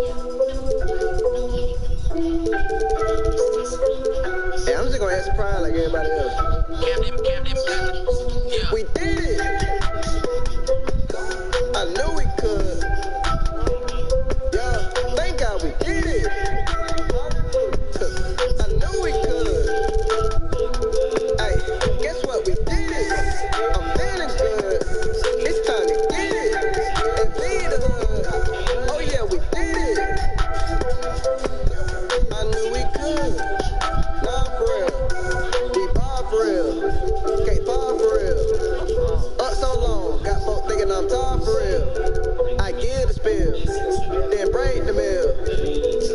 Hey, I'm just gonna act surprised like everybody else. We did it! I knew we could. Yeah, thank God we did it. I knew we could. Hey, guess what? We did it. I'm feeling good. It's time to get it. And be the hood. Oh yeah, we did it. I knew we could. Nah, for real. We ball for real. Can't fall for real. Up so long, got folk thinking I'm tall for real. I give the spill, then break the mill.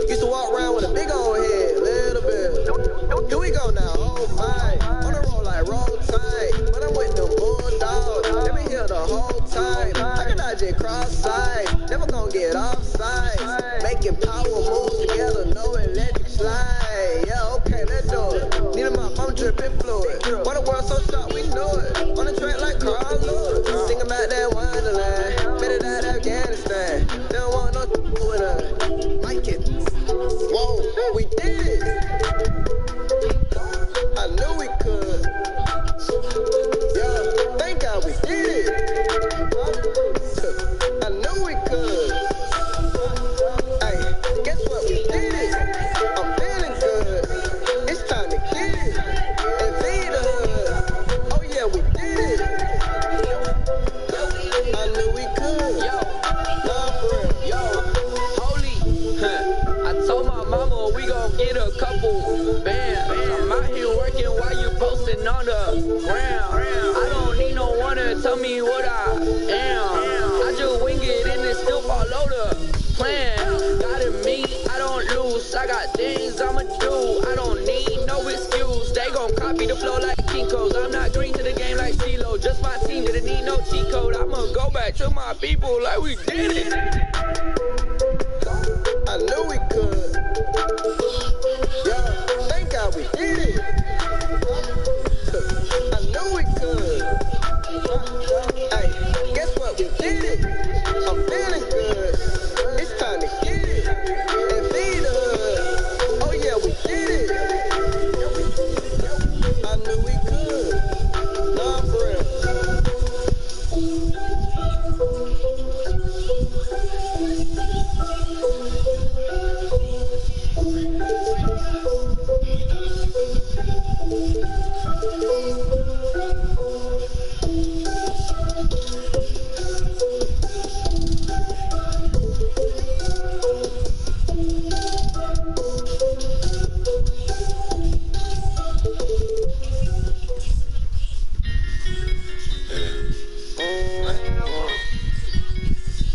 Used to walk around with a big old head, little bit. Here we go now, oh my. On the road like roll tide, but I'm with them bulldogs. Let me hear the whole time. I can dodge it cross-side, never gonna get offside. Making power moves together, no electric slide. Yeah, okay, let's do it. Need a mop, I'm dripping fluid. Why the world so short, we know it. On the track like Carl Lewis. Sing about that wonderland. Made it out of Afghanistan. They don't want no with us. Mike it. Whoa, we did it. I knew we could. Yeah, thank God we did it. I knew we could. Hey, guess what? We did it. I'm feeling good. It's time to get it. And feed the hood. Oh yeah, we did it. I knew we could. Nah, for real. Yo, holy, I told my mama we gon' get a couple bands. I'm out here working while you posting on the ground. I don't need no one to tell me what I am. I just wing it and it still follow the plan. Got it me, I don't lose. I got things I'ma do. I don't need no excuse. They gon' copy the flow like Kinko's. I'm not green to the game like CeeLo. Just my team didn't need no cheat code. I'ma go back to my people like we did it. I knew we could. Yeah, thank God we did it. I knew we could. Hey, guess what? We did it. I'm feeling good. It's time to get it. And feed the hood. Oh yeah, we did it. I knew we could. Nah, for real.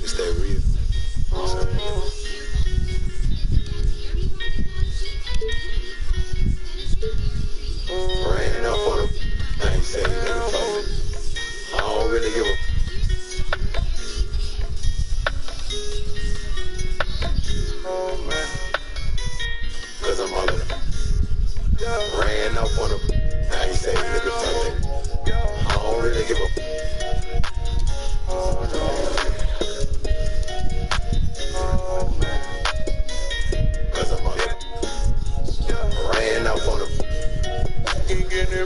It's that real. Rain up on them. I ain't saying nothing for me. I don't really give a. Oh man. Cause I'm all in it. Rain up on them. I ain't saying nothing for me. I don't really give a.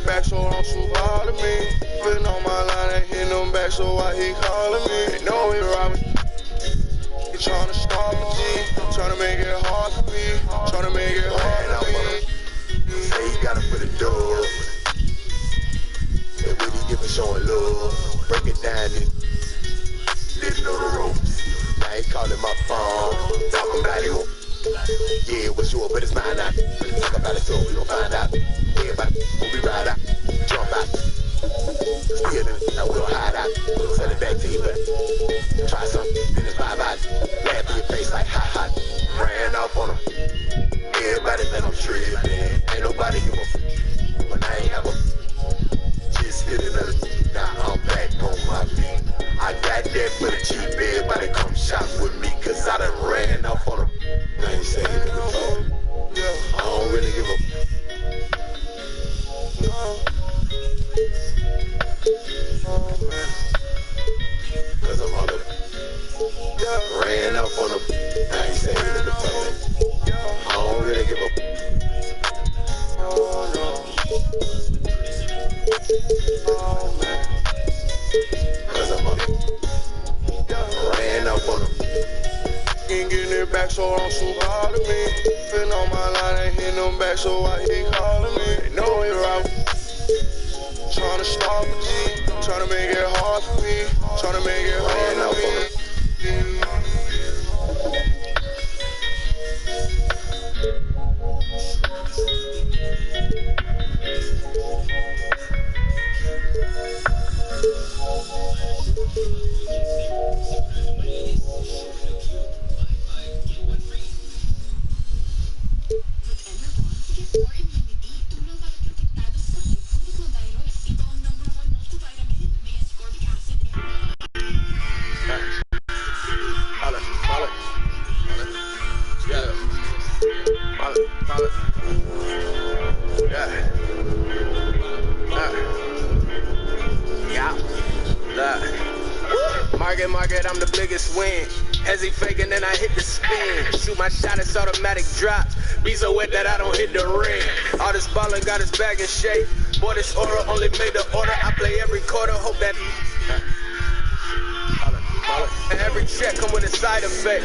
Back, so don't you bother me. Putting on my line and hitting them back, so why he calling me? They know he robbing. He tryna stop me, G. Tryna make it hard for me. Tryna make it hard for me. Say he gotta put a door. And when he giving showing love, break it down and didn't know the ropes. Now he calling my phone, talking about it. Yeah, what's yours, but it's mine now. Talk about it, so we gon' find out. Everybody, when we ride out, jump out. Still in it, I will hide out. Send it back to you, but try something, then it's bye-bye. Laugh in your face like ha-ha. Ran off on them. Everybody think I'm trippin'. Ain't nobody give a f*** when I ain't have a. Just hit another. Now I'm back on my feet. I got that for the cheap. Everybody come shop with me, cause I done ran off on them. I ain't saying it before. I don't really give a. Cause I'm all up. Ran up on them. I ain't getting it back, so don't shoot hard at me. Been on my line, ain't hitting them back, so why he calling me? They know it right. Tryna stop a G, tryna make it hard for me, tryna make it hard for me. Market, I'm the biggest win. As he faking, then I hit the spin. Shoot my shot, it's automatic drop. Be so wet that I don't hit the ring. All this ballin' got his bag in shape. Boy, this order only made the order. I play every quarter, hope that. And every check come with a side effect.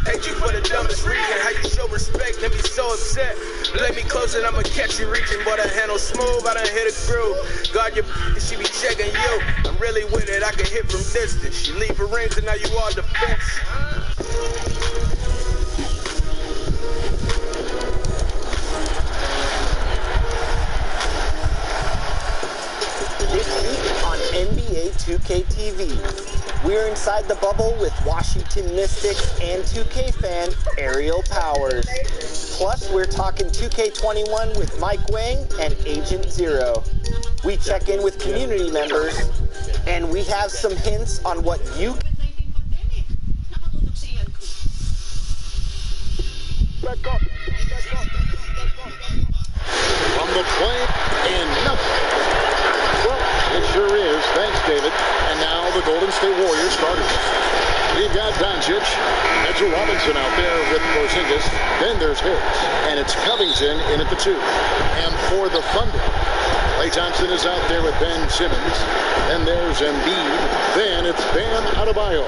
Hate you for the dumbest reason. How you show respect and be so upset. Lay me close and I'ma catch you reaching. Boy, the handle smooth, I done hit a groove. Guard your she be checking you. I'm really with it, I can hit from distance. She leave her rings and now you all defense. This week on NBA 2K TV. We're inside the bubble with Washington Mystics and 2K fan Aerial Powers. Plus, we're talking 2K21 with Mike Wang and Agent Zero. We check in with community members, and we have some hints on what you back up. From the plane and nothing. Well, it sure is. Thanks, David. And now the Golden State Warriors starters. We've got Doncic. Mitchell Robinson out there with Porzingis. Then there's Hicks. And it's Covington in at the 2. And for the Thunder, Klay Thompson is out there with Ben Simmons. Then there's Embiid. Then it's Bam Adebayo.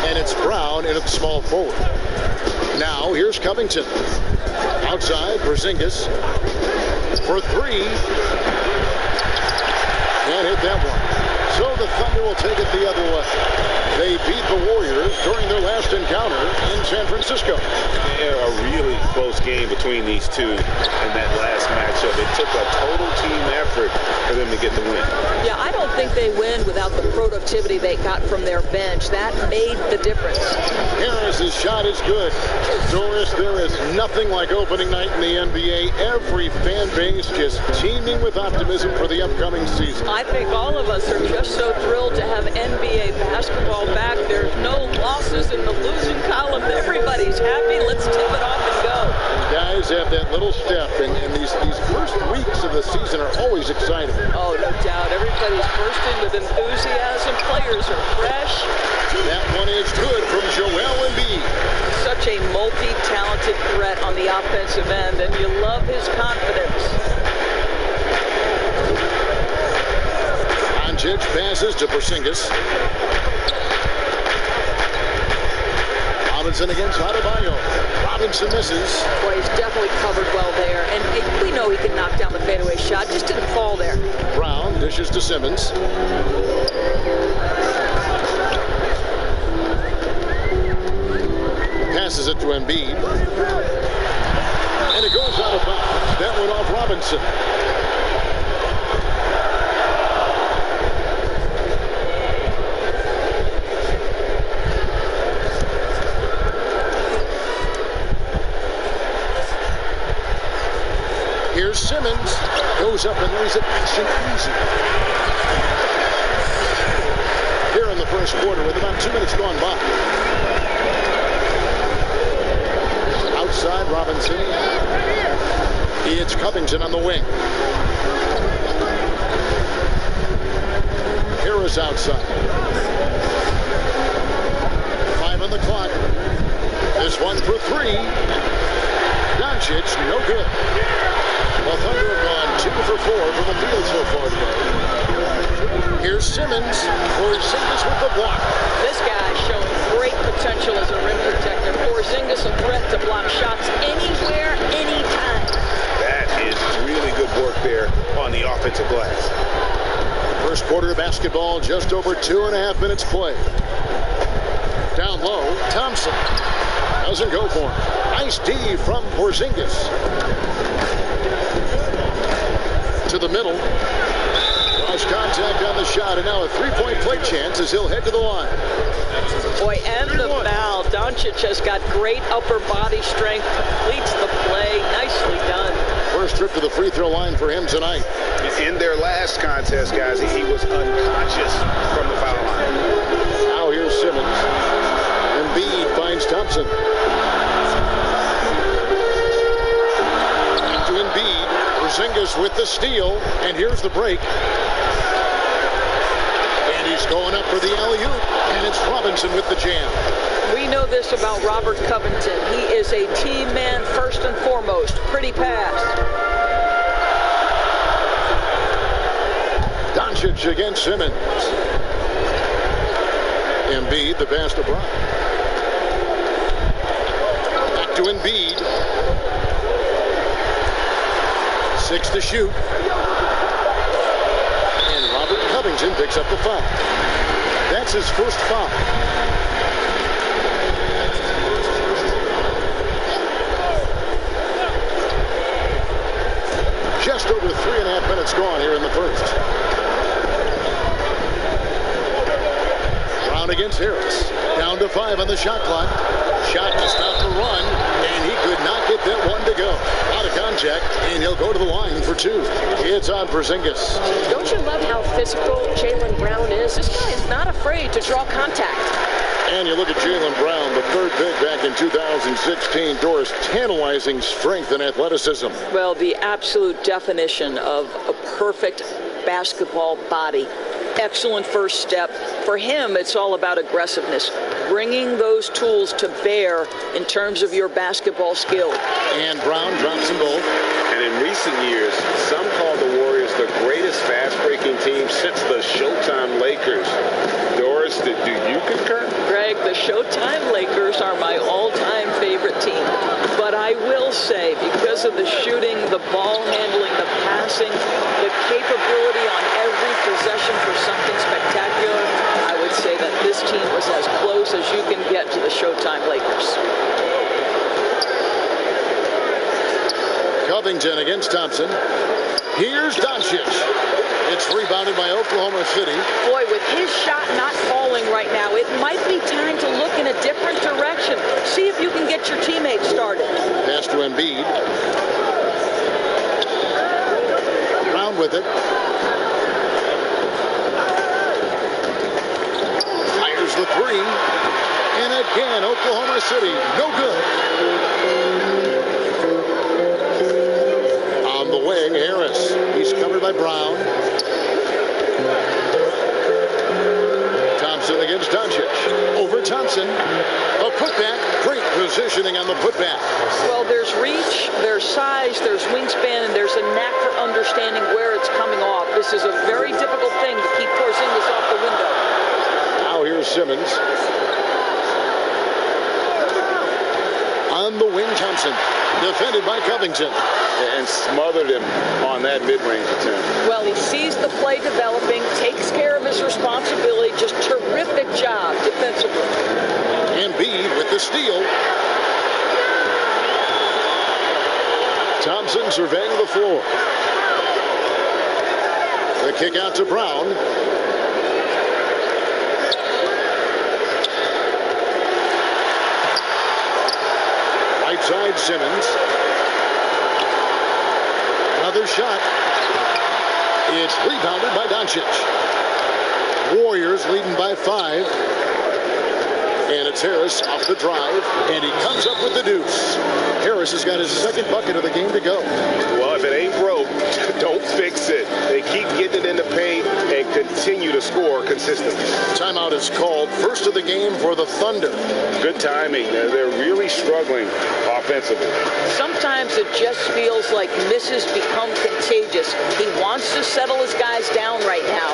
And it's Brown in at the small forward. Now here's Covington. Outside, Porzingis. For 3. Can't hit that one. So the Thunder will take it the other way. They beat the Warriors during their last encounter in San Francisco. A really close game between these two in that last matchup. It took a total team effort for them to get the win. Yeah, I don't think they win without the productivity they got from their bench. That made the difference. Harris's shot is good. Doris, there is nothing like opening night in the NBA. Every fan base just teeming with optimism for the upcoming season. I think all of us are just so thrilled to have NBA basketball back. There's no losses in the losing column. Everybody's happy. Let's tip it off and go. Guys have that little step, and these first weeks of the season are always exciting. Oh, no doubt. Everybody's bursting with enthusiasm. Players are fresh. That one is good from Joel Embiid. Such a multi-talented threat on the offensive end, and you love his confidence. Doncic passes to Porzingis. Robinson against Adebayo. Robinson misses. Boy, he's definitely covered well there, and we know he can knock down the fadeaway shot. Just didn't fall there. Brown dishes to Simmons. Passes it to Embiid. And it goes out of bounds. That went off Robinson. Here's Simmons. Goes up and lays it nice and easy. Here in the first quarter with about 2 minutes gone by. Outside, Robinson. It's Covington on the wing. Harris outside. 5 on the clock. This one for 3. Doncic, no good. The Thunder have gone 2 for 4 from the field so far today. Here's Simmons. Porzingis with the block. This guy's showing great potential as a rim protector. Porzingis a threat to block shots anywhere, anytime. That is really good work there on the offensive glass. First quarter of basketball, just over 2.5 minutes play. Down low, Thompson. Doesn't go for him. Nice D from Porzingis. To the middle. Lost contact on the shot, and now a three-point play chance as he'll head to the line. Boy, and the foul. Doncic has got great upper body strength, completes the play. Nicely done. First trip to the free throw line for him tonight. In their last contest, guys, he was unconscious from the foul line. Now here's Simmons. Embiid finds Thompson. Back to Embiid. Porzingis with the steal, and here's the break. And he's going up for the alley-oop, and it's Robinson with the jam. We know this about Robert Covington. He is a team man first and foremost. Pretty pass. Doncic against Simmons. Embiid, the pass to Brown. Back to Embiid. 6 to shoot. And Robert Covington picks up the foul. That's his first foul. Just over 3.5 minutes gone here in the first. Brown against Harris. Down to 5 on the shot clock. Shot to stop the run, and he could not get that one to go. Out of contact, and he'll go to the line for 2. It's on Porzingis. Don't you love how physical Jaylen Brown is? This guy is not afraid to draw contact. And you look at Jaylen Brown, the third pick back in 2016. Doris, tantalizing strength and athleticism. Well, the absolute definition of a perfect basketball body. Excellent first step. For him, it's all about aggressiveness. Bringing those tools to bear in terms of your basketball skill. And Brown drops them both. And in recent years, some call the Warriors the greatest fast-breaking team since the Showtime Lakers. Doris, do you concur? Greg, the Showtime Lakers are my all-time favorite team. But I will say, because of the shooting, the ball handling, the passing, the capability on every possession for something spectacular, I would say that this team was as close as you can get to the Showtime Lakers. Covington against Thompson. Here's Doncic. It's rebounded by Oklahoma City. Boy, with his shot not falling right now, it might be time to look in a different direction. See if you can get your teammates started. Pass to Embiid. Brown with it. Fires the 3. And again, Oklahoma City, no good. On the wing, Harris. He's covered by Brown. Thompson against Doncic. Over Thompson. A putback. Great positioning on the putback. Well, there's reach, there's size, there's wingspan, and there's a knack for understanding where it's coming off. This is a very difficult thing to keep Porzingis off the window. Now here's Simmons. On the wing, Thompson. Defended by Covington. And smothered him on that mid-range attempt. Well, he sees the play developing, takes care of his responsibility. Just terrific job defensively. Embiid with the steal. Thompson surveying the floor. The kick out to Brown. Right side, Simmons. Another shot. It's rebounded by Doncic. Warriors leading by 5. And it's Harris off the drive, and he comes up with the deuce. Harris has got his second bucket of the game to go. Well, if it ain't broke, don't fix it. They keep getting it in the paint and continue to score consistently. Timeout is called. First of the game for the Thunder. Good timing. They're really struggling offensively. Sometimes it just feels like misses become contagious. He wants to settle his guys down right now.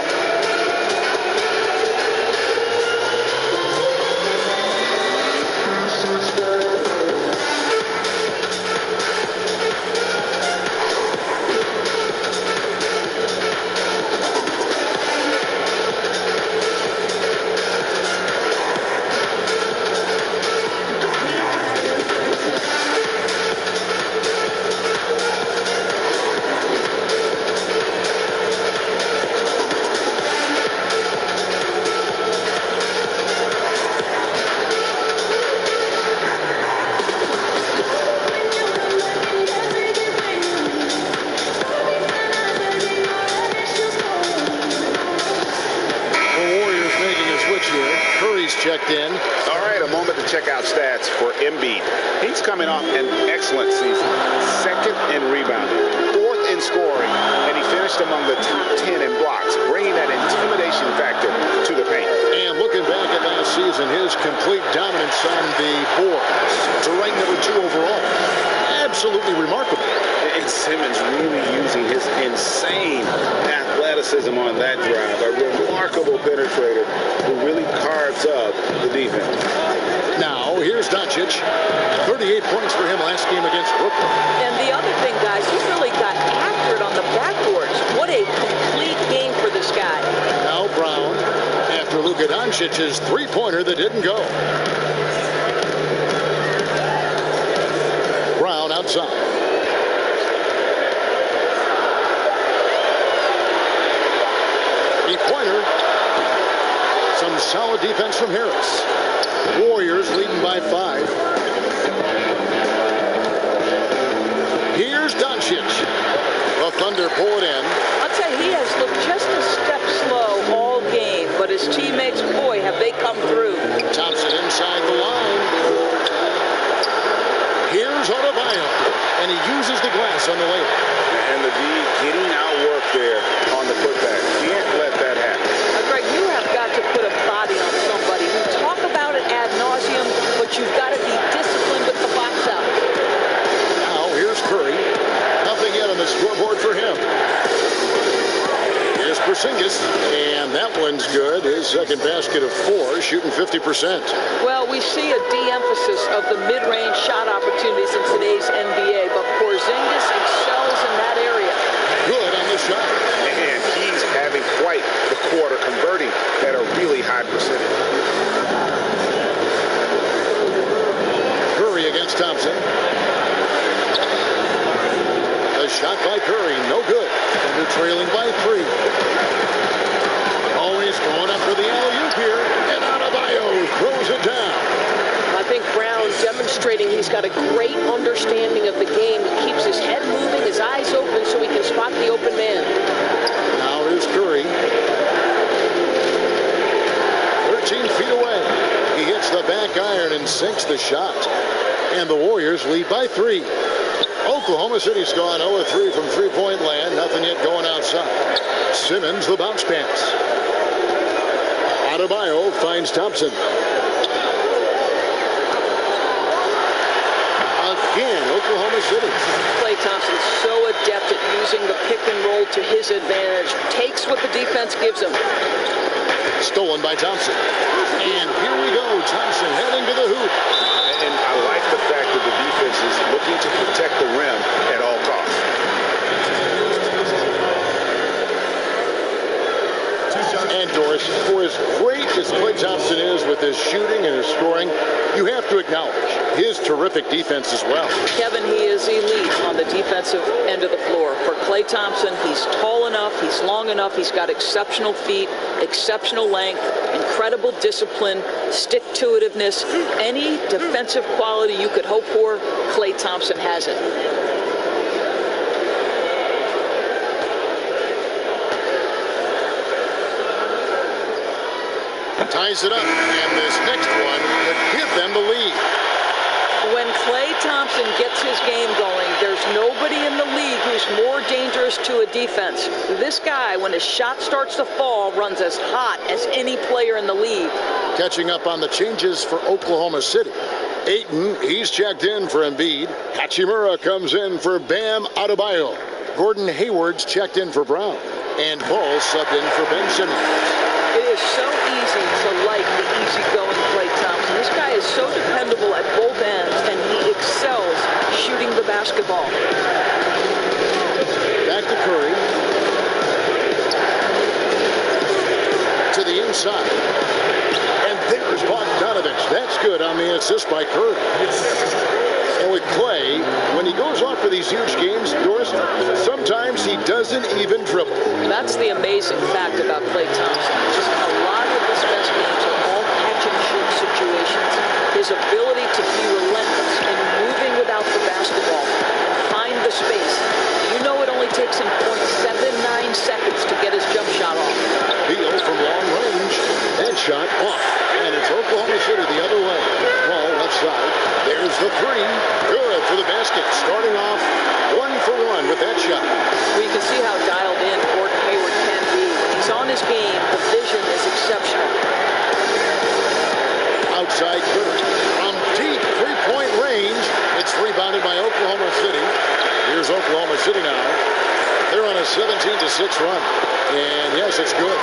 Checked in. All right, a moment to check out stats for Embiid. He's coming off an excellent season. Second in rebounding, fourth in scoring, and he finished among the top 10 in blocks, bringing that intimidation factor to the paint. And looking back at last season, his complete dominance on the boards to rank number 2 overall. Absolutely remarkable. And Simmons really using his insane athleticism on that drive. A remarkable penetrator who really carves up the defense. Now, here's Doncic. 38 points for him last game against Brooklyn. And the other thing, guys, he really got after it on the backboards. What a complete game for this guy. Now Brown, after Luka Doncic's three-pointer that didn't go. Brown outside. Pointer. Some solid defense from Harris. Warriors leading by 5. Here's Doncic. The Thunder pull it in. I'll tell you, he has looked just a step slow all game, but his teammates, boy, have they come through. Thompson inside the line. Here's Adebayo, and he uses the glass on the layup. And the D getting outworked there on the putback. Can't let that happen. Greg, you have got to put a body on somebody. We talk about it ad nauseum, but you've got to be disciplined with the box out. Now, here's Curry. Nothing yet on the scoreboard for him. Here's Porzingis, and that one's good. His second basket of 4, shooting 50%. Well, we see a de-emphasis of the mid-range shot opportunities in today's NBA, but Porzingis excels in that area. Good on the shot. And he's having quite the quarter, converting at a really high percentage. Curry against Thompson. A shot by Curry, no good. And they're trailing by 3. Always going up for the alley-oop here. And Adebayo throws it down. I think Brown demonstrating he's got a great understanding of the game. He keeps his head moving, his eyes open so he can spot the open man. Now here's Curry. 13 feet away. He hits the back iron and sinks the shot. And the Warriors lead by 3. Oklahoma City's gone 0-3 from three-point land. Nothing yet going outside. Simmons, the bounce pass. Adebayo finds Thompson. Again, Oklahoma City. Klay Thompson is so adept at using the pick and roll to his advantage. Takes what the defense gives him. Stolen by Thompson. And here we go. Thompson heading to the hoop. And I like the fact that the defense is looking to protect the rim at all costs. And Doris, for as great as Klay Thompson is with his shooting and his scoring, you have to acknowledge his terrific defense as well. Kevin, he is elite on the defensive end of the floor. For Klay Thompson, he's tall enough, he's long enough, he's got exceptional feet, exceptional length, incredible discipline, stick-to-itiveness. Any defensive quality you could hope for, Klay Thompson has it. Ties it up, and this next one could give them the lead. When Klay Thompson gets his game going, there's nobody in the league who's more dangerous to a defense. This guy, when his shot starts to fall, runs as hot as any player in the league. Catching up on the changes for Oklahoma City. Ayton, he's checked in for Embiid. Hachimura comes in for Bam Adebayo. Gordon Hayward's checked in for Brown. And Paul subbed in for Ben Simmons. It is so easy to like the easygoing Klay Thompson. This guy is so dependable at both ends, and he excels shooting the basketball. Back to Curry. To the inside. And there's Bogdanovich. That's good on the assist by Curry. And with Klay, when he goes off for these huge games, Doris, sometimes he doesn't even dribble. That's the amazing fact about Klay Thompson. Just a lot of his best games are all catch-and-shoot situations. His ability to be relentless in moving without the basketball, find the space. You know it only takes him 0.79 seconds to get his jump shot off. Beal from long range. That shot off. And it's Oklahoma City the other way. Ball left side. There's the three. Good for the basket. Starting off 1-for-1 with that shot. Well, you can see how dialed in Gordon Hayward can be. When he's on his game, the vision is exceptional. Outside Curry. From deep three-point range. It's rebounded by Oklahoma City. Here's Oklahoma City now. They're on a 17-6 run. And yes, it's good.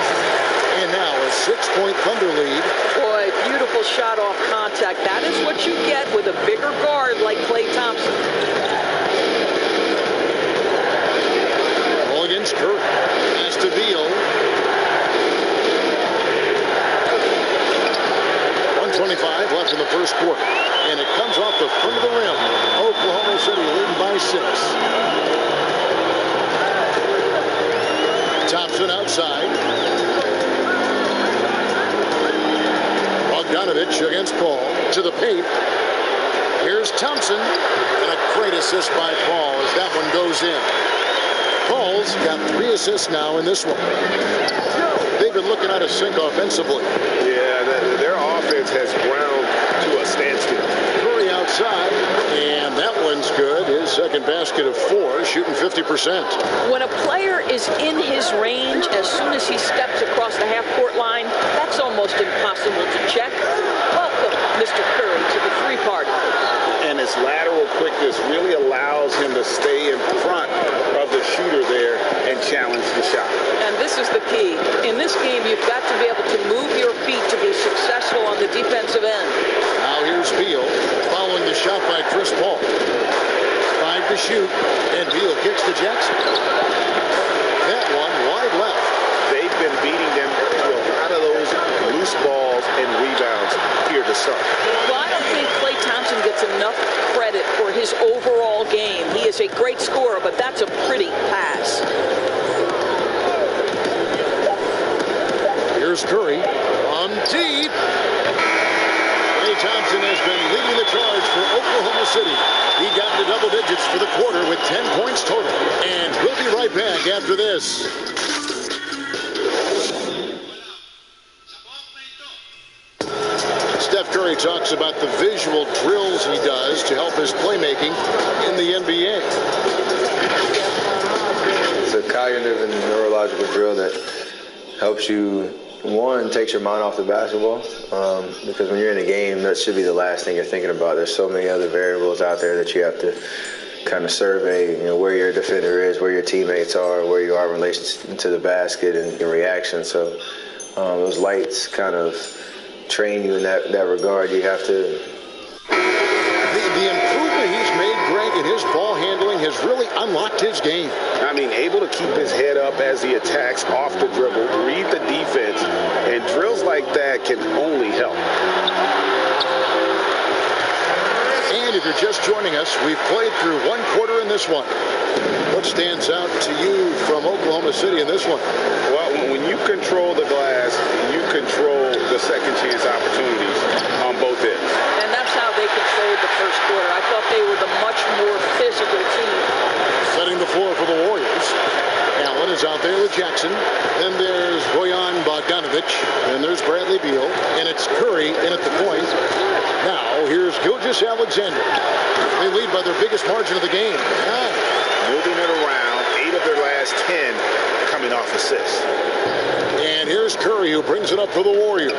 And now a 6-point Thunder lead. Boy, beautiful shot off contact. That is what you get with a bigger guard like Klay Thompson. Ball against Curry. Pass to Beal. 1:25 left in the first quarter. And it comes off the front of the rim. Oklahoma City leading by 6. Thompson outside. Bogdanovich against Paul. To the paint. Here's Thompson. And a great assist by Paul as that one goes in. Paul's got 3 assists now in this one. They've been looking at a sink offensively. Yeah, their offense has ground to a standstill. Curry outside, and that one's good. His second basket of 4, shooting 50%. When a player is in his range, as soon as he steps across the half-court line, that's almost impossible to check. Welcome, Mr. Curry, to the free party. And his lateral quickness really allows him to stay in front of the shooter there and challenge the shot. And this is the key. In this game, you've got to be able to move your feet to be successful on the defensive end. Now here's Beal, following the shot by Chris Paul. 5 to shoot, and Beal kicks to Jackson. That one wide left. They've been beating them to a lot of those loose balls and rebounds here to start. Well, I don't think Klay Thompson gets enough credit for his overall game. He is a great scorer, but that's a pretty pass. Here's Curry on deep. Klay Thompson has been leading the charge for Oklahoma City. He got into double digits for the quarter with 10 points total. And we'll be right back after this. Steph Curry talks about the visual drills he does to help his playmaking in the NBA. It's a cognitive and neurological drill that helps you, one, takes your mind off the basketball, because when you're in a game, that should be the last thing you're thinking about. There's so many other variables out there that you have to kind of survey, where your defender is, where your teammates are, where you are in relation to the basket and your reaction. So those lights kind of train you in that regard. You have to. The improvement he's made, Greg, in his ball handling has really unlocked his game. I mean, able to keep his head up as he attacks off the dribble, read the defense, and drills like that can only help. And if you're just joining us, we've played through 1 quarter in this one. What stands out to you from Oklahoma City in this one? Well, when you control the glass, you control the second chance opportunities on both ends. And that's how they controlled the first quarter. I thought they were the much more physical team. Setting the floor for the Warriors. Allen is out there with Jackson. Then there's Bojan Bogdanovich. And there's Bradley Beal. And it's Curry in at the point. Now, here's Gilgeous-Alexander. They lead by their biggest margin of the game. 9. Moving it around, 8 of their last 10 coming off assists. And here's Curry, who brings it up for the Warriors.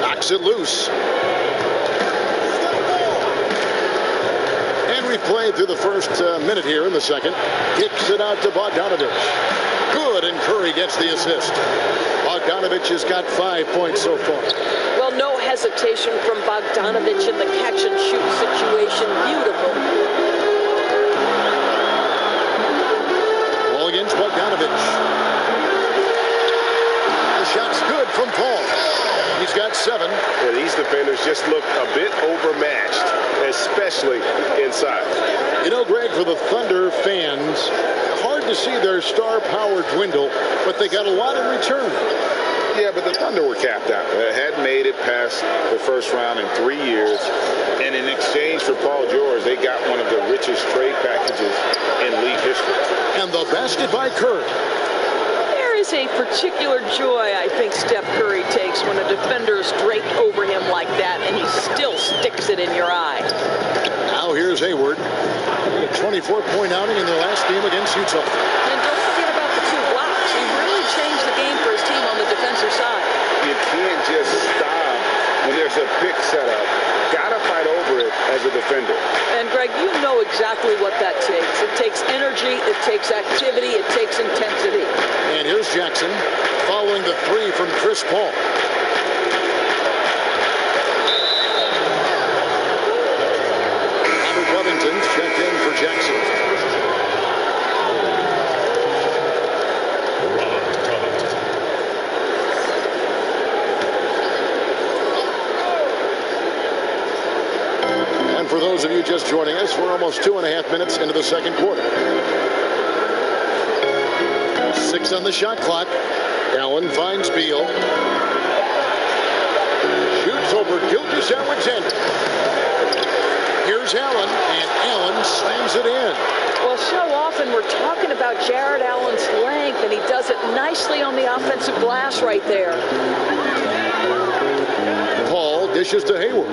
Knocks it loose. And we played through the first minute here in the second. Kicks it out to Bogdanovich. Good, and Curry gets the assist. Bogdanovich has got 5 points so far. Well, no hesitation from Bogdanovich in the catch-and-shoot situation. Beautiful. Ball against Bogdanovich. The shot's good from Paul. He's got 7. Yeah, these defenders just look a bit overmatched, especially inside. You know, Greg, for the Thunder fans, hard to see their star power dwindle, but they got a lot in return. Yeah, but the Thunder were capped out. They hadn't made it past the first round in 3 years. And in exchange for Paul George, they got one of the richest trade packages in league history. And the basket by Curry. There is a particular joy I think Steph Curry takes when a defender is draped over him like that and he still sticks it in your eye. Now here's Hayward. A 24-point outing in their last game against Utah. And don't forget about the 2 blocks. He really changed the game for his team on the defensive side. You can't just stop when there's a pick set up. Gotta fight over it as a defender. And Greg, you know exactly what that takes. It takes energy, it takes activity, it takes intensity. And here's Jackson following the 3 from Chris Paul. Robert Covington's checked in for Jackson. And for those of you just joining us, we're almost 2.5 minutes into the second quarter. 6 on the shot clock. Allen finds Beal. Shoots over Gilgeous-Alexander. Here's Allen, and Allen slams it in. Well, so often we're talking about Jared Allen's length, and he does it nicely on the offensive glass right there. Paul dishes to Hayward.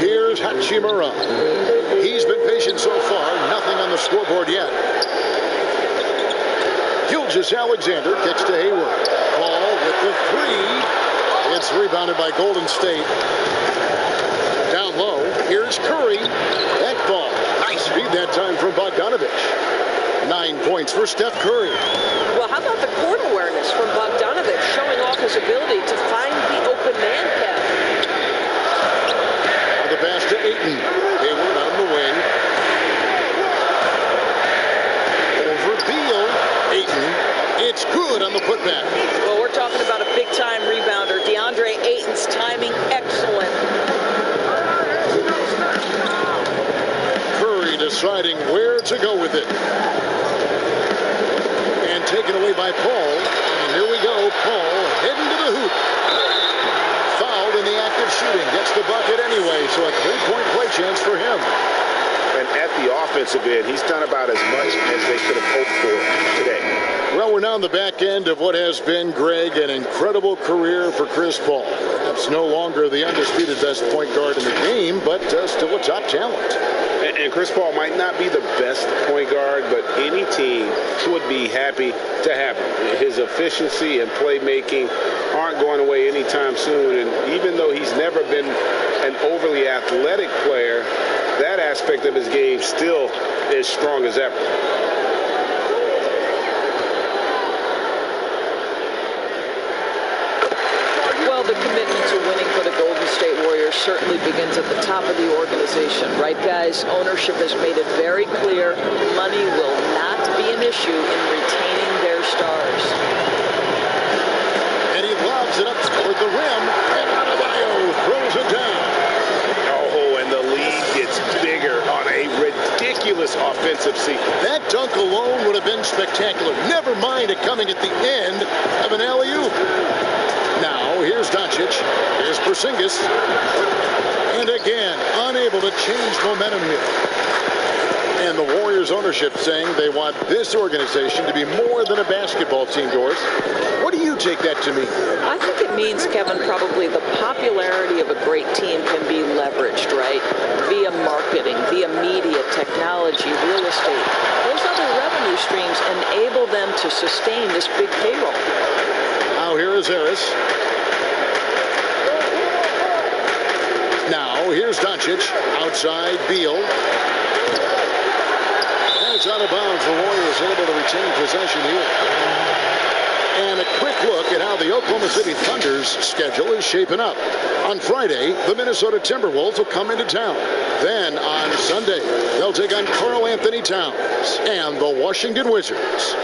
Here's Hachimura. He's been patient so far. Nothing on the scoreboard yet. Gilgeous-Alexander kicks to Hayward. Paul with the 3. It's rebounded by Golden State. Down low. Here's Curry. That ball. High speed that time from Bogdanovich. 9 points for Steph Curry. Well, how about the court awareness from Bogdanovich, showing off his ability to find the open man path. The pass to Ayton. Hayward on the wing. Over Beal. Ayton. It's good on the putback. Well, we're talking about a big-time rebounder. DeAndre Ayton's timing, excellent. Curry deciding where to go with it. And taken away by Paul. And here we go. Paul heading to the hoop. Fouled in the act of shooting. Gets the bucket anyway, so a 3-point play chance for him. And at the offensive end, he's done about as much as they could have hoped for today. Well, we're now on the back end of what has been, Greg, an incredible career for Chris Paul. Perhaps no longer the undisputed best point guard in the game, but still a top talent. And Chris Paul might not be the best point guard, but any team would be happy to have him. His efficiency and playmaking aren't going away anytime soon. And even though he's never been an overly athletic player, that aspect of his game still is strong as ever. Well, the commitment to winning for the Golden State Warriors certainly begins at the top of the organization, right, guys? Ownership has made it very clear money will not be an issue in retaining their stars. And he lobs it up toward the rim, and Adebayo throws it down. Oh, and the lead gets bigger on a ridiculous offensive sequence. That dunk alone would have been spectacular. Never mind it coming at the end of an alley-oop. Now, here's Doncic. Here's Porzingis. And again, unable to change momentum here. And the Warriors ownership saying they want this organization to be more than a basketball team, Doris. What do you take that to mean? I think it means, Kevin, probably the popularity of a great team can be leveraged, right? Via marketing, via media, technology, real estate. Those other revenue streams enable them to sustain this big payroll. Now here is Harris. Now Now here's Doncic. Outside Beal. And it's out of bounds. The Warriors able to retain possession here. And a quick look at how the Oklahoma City Thunder's schedule is shaping up. On Friday, the Minnesota Timberwolves will come into town. Then on Sunday, they'll take on Karl Anthony Towns and the Washington Wizards.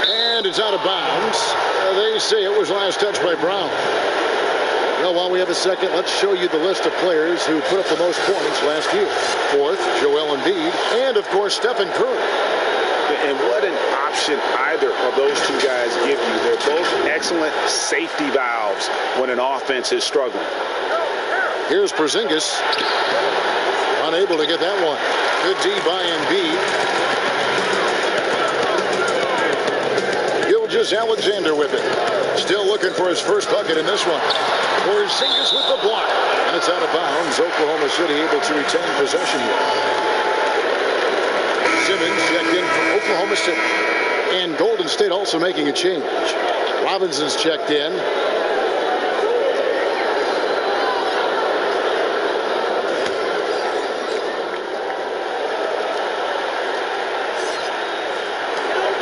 And it's out of bounds. They say it was last touched by Brown. Well, while we have a second, let's show you the list of players who put up the most points last year. Fourth, Joel Embiid, and of course, Stephen Curry. And what an option either of those two guys give you. They're both excellent safety valves when an offense is struggling. Here's Porzingis. Unable to get that one. Good D by Embiid. Gilgeous-Alexander with it. Still looking for his first bucket in this one. Porzingis with the block. And it's out of bounds. Oklahoma City able to retain possession here. Simmons checked in from Oklahoma City. And Golden State also making a change. Robinson's checked in.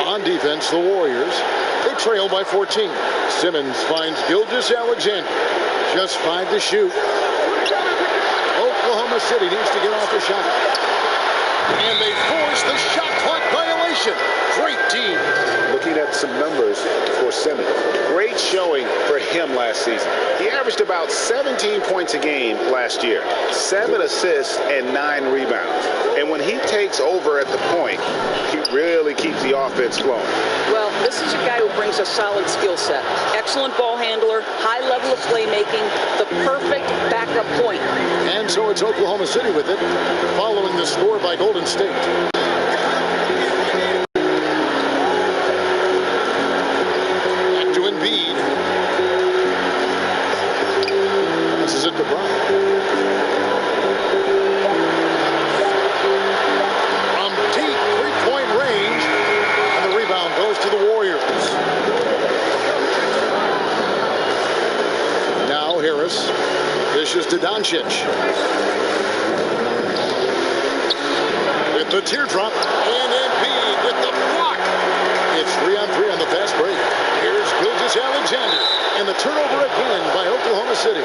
On defense, the Warriors. They trail by 14. Simmons finds Gilgeous-Alexander. Just 5 to shoot. Oklahoma City needs to get off the shot. And they force the shot clock violation. Great team. Looking at some numbers for Simmons. Great showing for him last season. He averaged about 17 points a game last year. 7 assists and 9 rebounds. And when he takes over at the point, he really keeps the offense flowing. Well, this is a guy who brings a solid skill set. Excellent ball handler, high level of playmaking, the perfect backup point. And so it's Oklahoma City with it, following the score by Golden State. Back to Embiid. This is it to Brown. From deep three-point range, and the rebound goes to the Warriors. Now Harris dishes to Doncic. With the teardrop, and Embiid with the block. It's 3-on-3 on the fast break. Here's Gilgeous-Alexander, and the turnover again by Oklahoma City.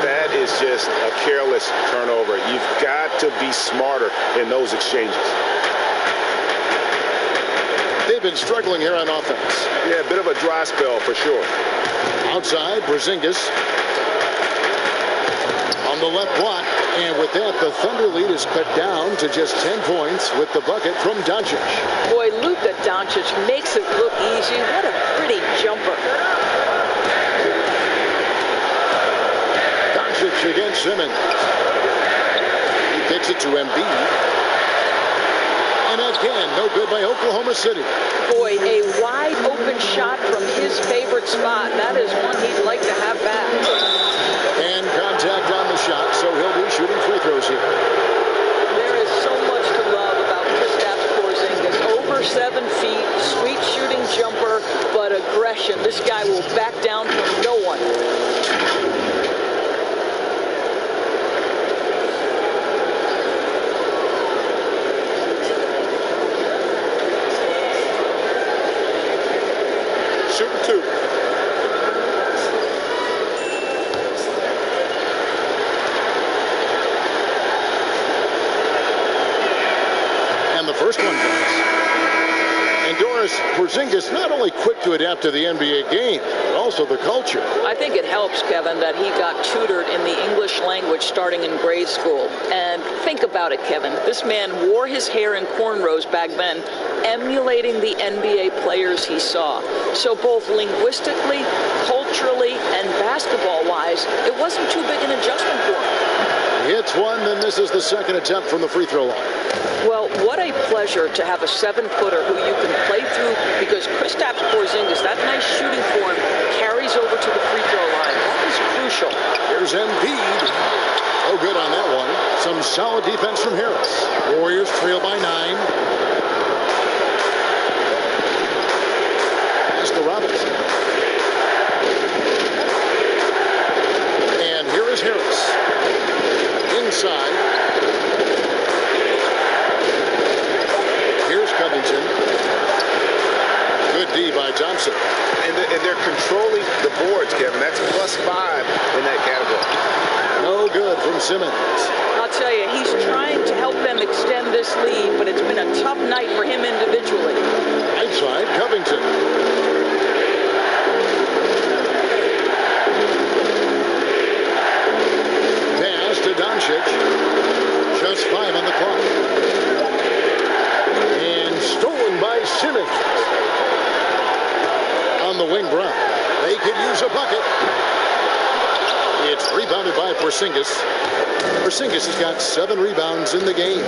That is just a careless turnover. You've got to be smarter in those exchanges. They've been struggling here on offense. Yeah, a bit of a dry spell for sure. Outside, Porzingis on the left block. And with that, the Thunder lead is cut down to just 10 points with the bucket from Doncic. Boy, Luka Doncic makes it look easy. What a pretty jumper. Doncic against Simmons. He takes it to Embiid. And again, no good by Oklahoma City. Boy, a wide open shot from his favorite spot. That is one he'd like to have back. And contact on the shot, so he'll be shooting free throws here. There is so much to love about Kristaps Porzingis. Over 7 feet, sweet shooting jumper, but aggression. This guy will back down from no one. Shooting 2. And the first one goes. And Doris, Porzingis not only quick to adapt to the NBA game, but also the culture. I think it helps, Kevin, that he got tutored in the English language starting in grade school. And think about it, Kevin. This man wore his hair in cornrows back then, emulating the NBA players he saw. So both linguistically, culturally, and basketball-wise, it wasn't too big an adjustment for him. He hits one, then this is the second attempt from the free throw line. Well, what a pleasure to have a 7-footer who you can play through, because Kristaps Porzingis, that nice shooting form, carries over to the free throw line. That is crucial. Here's Embiid. Oh, good on that one. Some solid defense from Harris. Warriors trail by 9. Pass to Robinson. Simmons. I'll tell you, he's trying to help them extend this lead, but it's been a tough night for him individually. Right side, Covington. Pass to Doncic. Just 5 on the clock. And stolen by Simmons. On the wing, Brown. They could use a bucket. It's rebounded by Porzingis. Porzingis has got 7 rebounds in the game.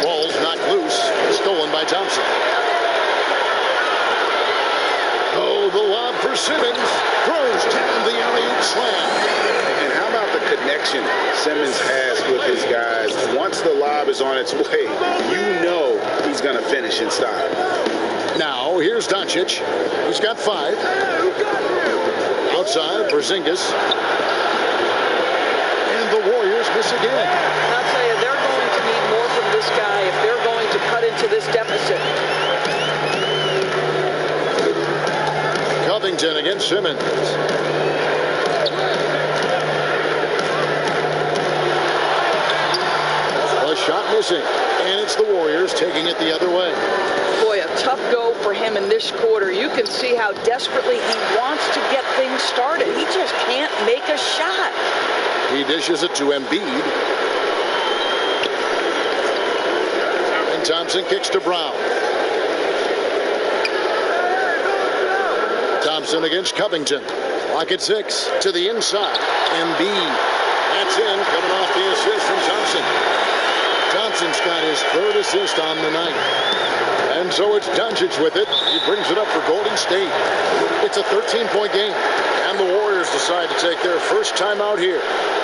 Ball's knocked loose. Stolen by Thompson. Oh, the lob for Simmons. Throws down the alley-oop slam. And how about the connection Simmons has with his guys? Once the lob is on its way, you know he's going to finish in style. Now, here's Doncic. He's got 5. Outside, Porzingis. And the Warriors miss again. I'll tell you, they're going to need more from this guy if they're going to cut into this deficit. Covington against Simmons. A shot missing. And it's the Warriors taking it the other way. Boy, a tough go for him in this quarter. You can see how desperately he wants to get things started. He just can't make a shot. He dishes it to Embiid. And Thompson kicks to Brown. Thompson against Covington. Clock at 6 to the inside. Embiid. That's in, coming off the assist from Thompson. Thompson's got his 3rd assist on the night. And so it's Doncic with it. He brings it up for Golden State. It's a 13-point game. And the Warriors decide to take their first time out here.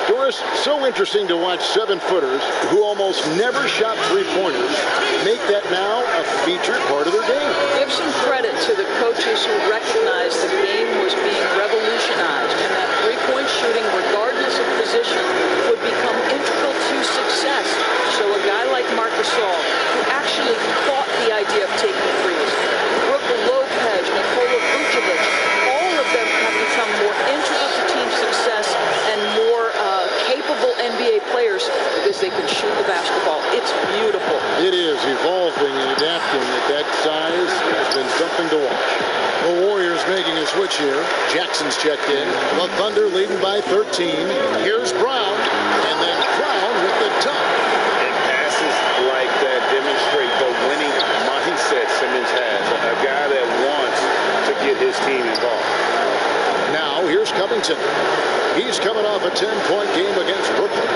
Doris, so interesting to watch 7-footers who almost never shot 3-pointers make that now a featured part of their game. Give some credit to the coaches who recognized the game was being revolutionized and that 3-point shooting, regardless of position, would become integral to success. So a guy like Marc Gasol, who actually fought the idea of taking threes, Brook Lopez, Nikola Vucevic, all of them have become more integral to team success and more capable NBA players because they can shoot the basketball. It's beautiful. It is evolving and adapting at that size. Has been something to watch. The Warriors making a switch here. Jackson's checked in. The Thunder leading by 13. Here's Brown. And then Brown with the dunk. And passes like that demonstrate the winning mindset Simmons has. A guy that wants to get his team involved. Now, here's Covington. He's coming off a 10-point game against Brooklyn.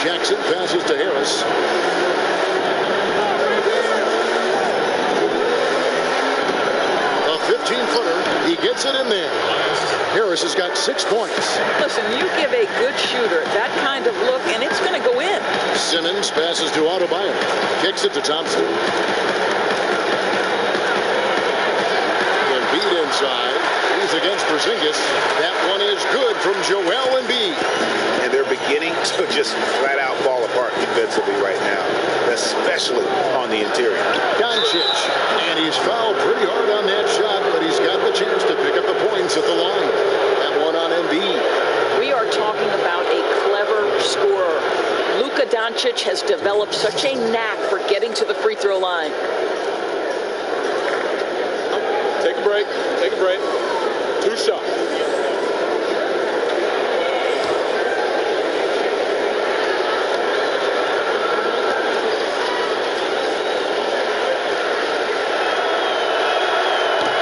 Jackson passes to Harris. A 15-footer. He gets it in there. Harris has got 6 points. Listen, you give a good shooter that kind of look, and it's going to go in. Simmons passes to Adebayo. Kicks it to Thompson. Embiid inside. He's against Porzingis. That one is good from Joel Embiid. And they're beginning to just flat out fall apart defensively right now, especially on the interior. Doncic. And he's fouled pretty hard on that shot, but he's got the chance to pick up the points at the line. That one on Embiid. We are talking about a clever scorer. Luka Doncic has developed such a knack for getting to the free throw line. Take a break. Take a break. 2 shots.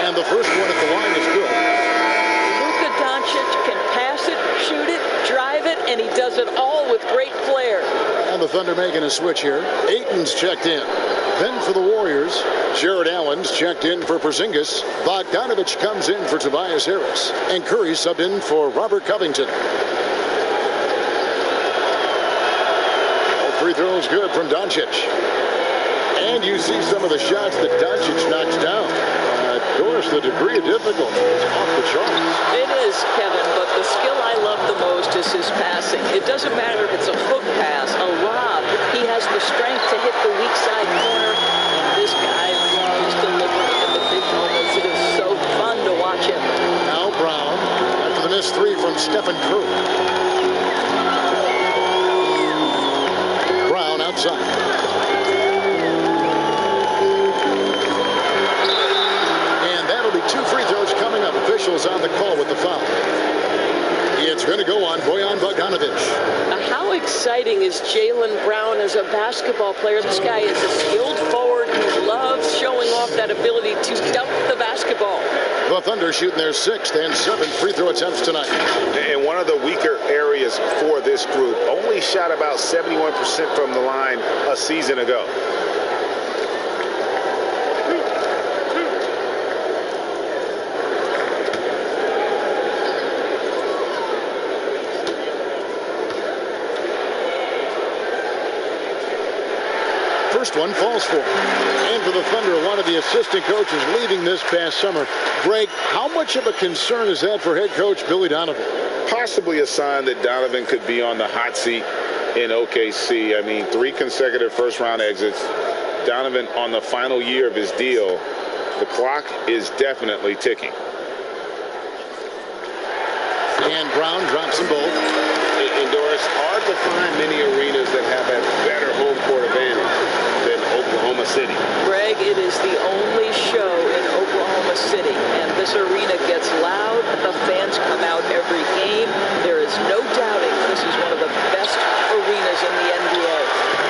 And the first one at the line is good. Luka Doncic can pass it, shoot it, drive it, and he does it all with great flair. And the Thunder making a switch here. Ayton's checked in. Then for the Warriors, Jared Allen's checked in for Porzingis. Bogdanovich comes in for Tobias Harris. And Curry subbed in for Robert Covington. All free throws good from Doncic. And you see some of the shots that Doncic knocks down. Doris, the degree of difficulty is off the charts. It is, Kevin, but the skill I love the most is his passing. It doesn't matter if it's a hook pass, a lob. He has the strength to hit the weak side corner. And this guy loves delivering in the big moments. It is so fun to watch him. Now Brown after the missed 3 from Stephen Curry. Brown outside. And that'll be 2 free throws coming up. Officials on the call with the foul. It's going to go on Bojan Bogdanovic. How exciting is Jaylen Brown as a basketball player? This guy is a skilled forward who loves showing off that ability to dunk the basketball. The Thunder shooting their 6th and 7th free throw attempts tonight. And one of the weaker areas for this group, only shot about 71% from the line a season ago. First one falls for him. And for the Thunder, one of the assistant coaches leaving this past summer. Greg, how much of a concern is that for head coach Billy Donovan? Possibly a sign that Donovan could be on the hot seat in OKC. I mean, 3 consecutive first-round exits. Donovan on the final year of his deal. The clock is definitely ticking. And Brown drops them both. And Doris, hard to find many arenas that have a better home court advantage than Oklahoma City. Greg, it is the only show in Oklahoma City, and this arena gets loud. The fans come out every game. There is no doubting this is one of the best arenas in the NBA.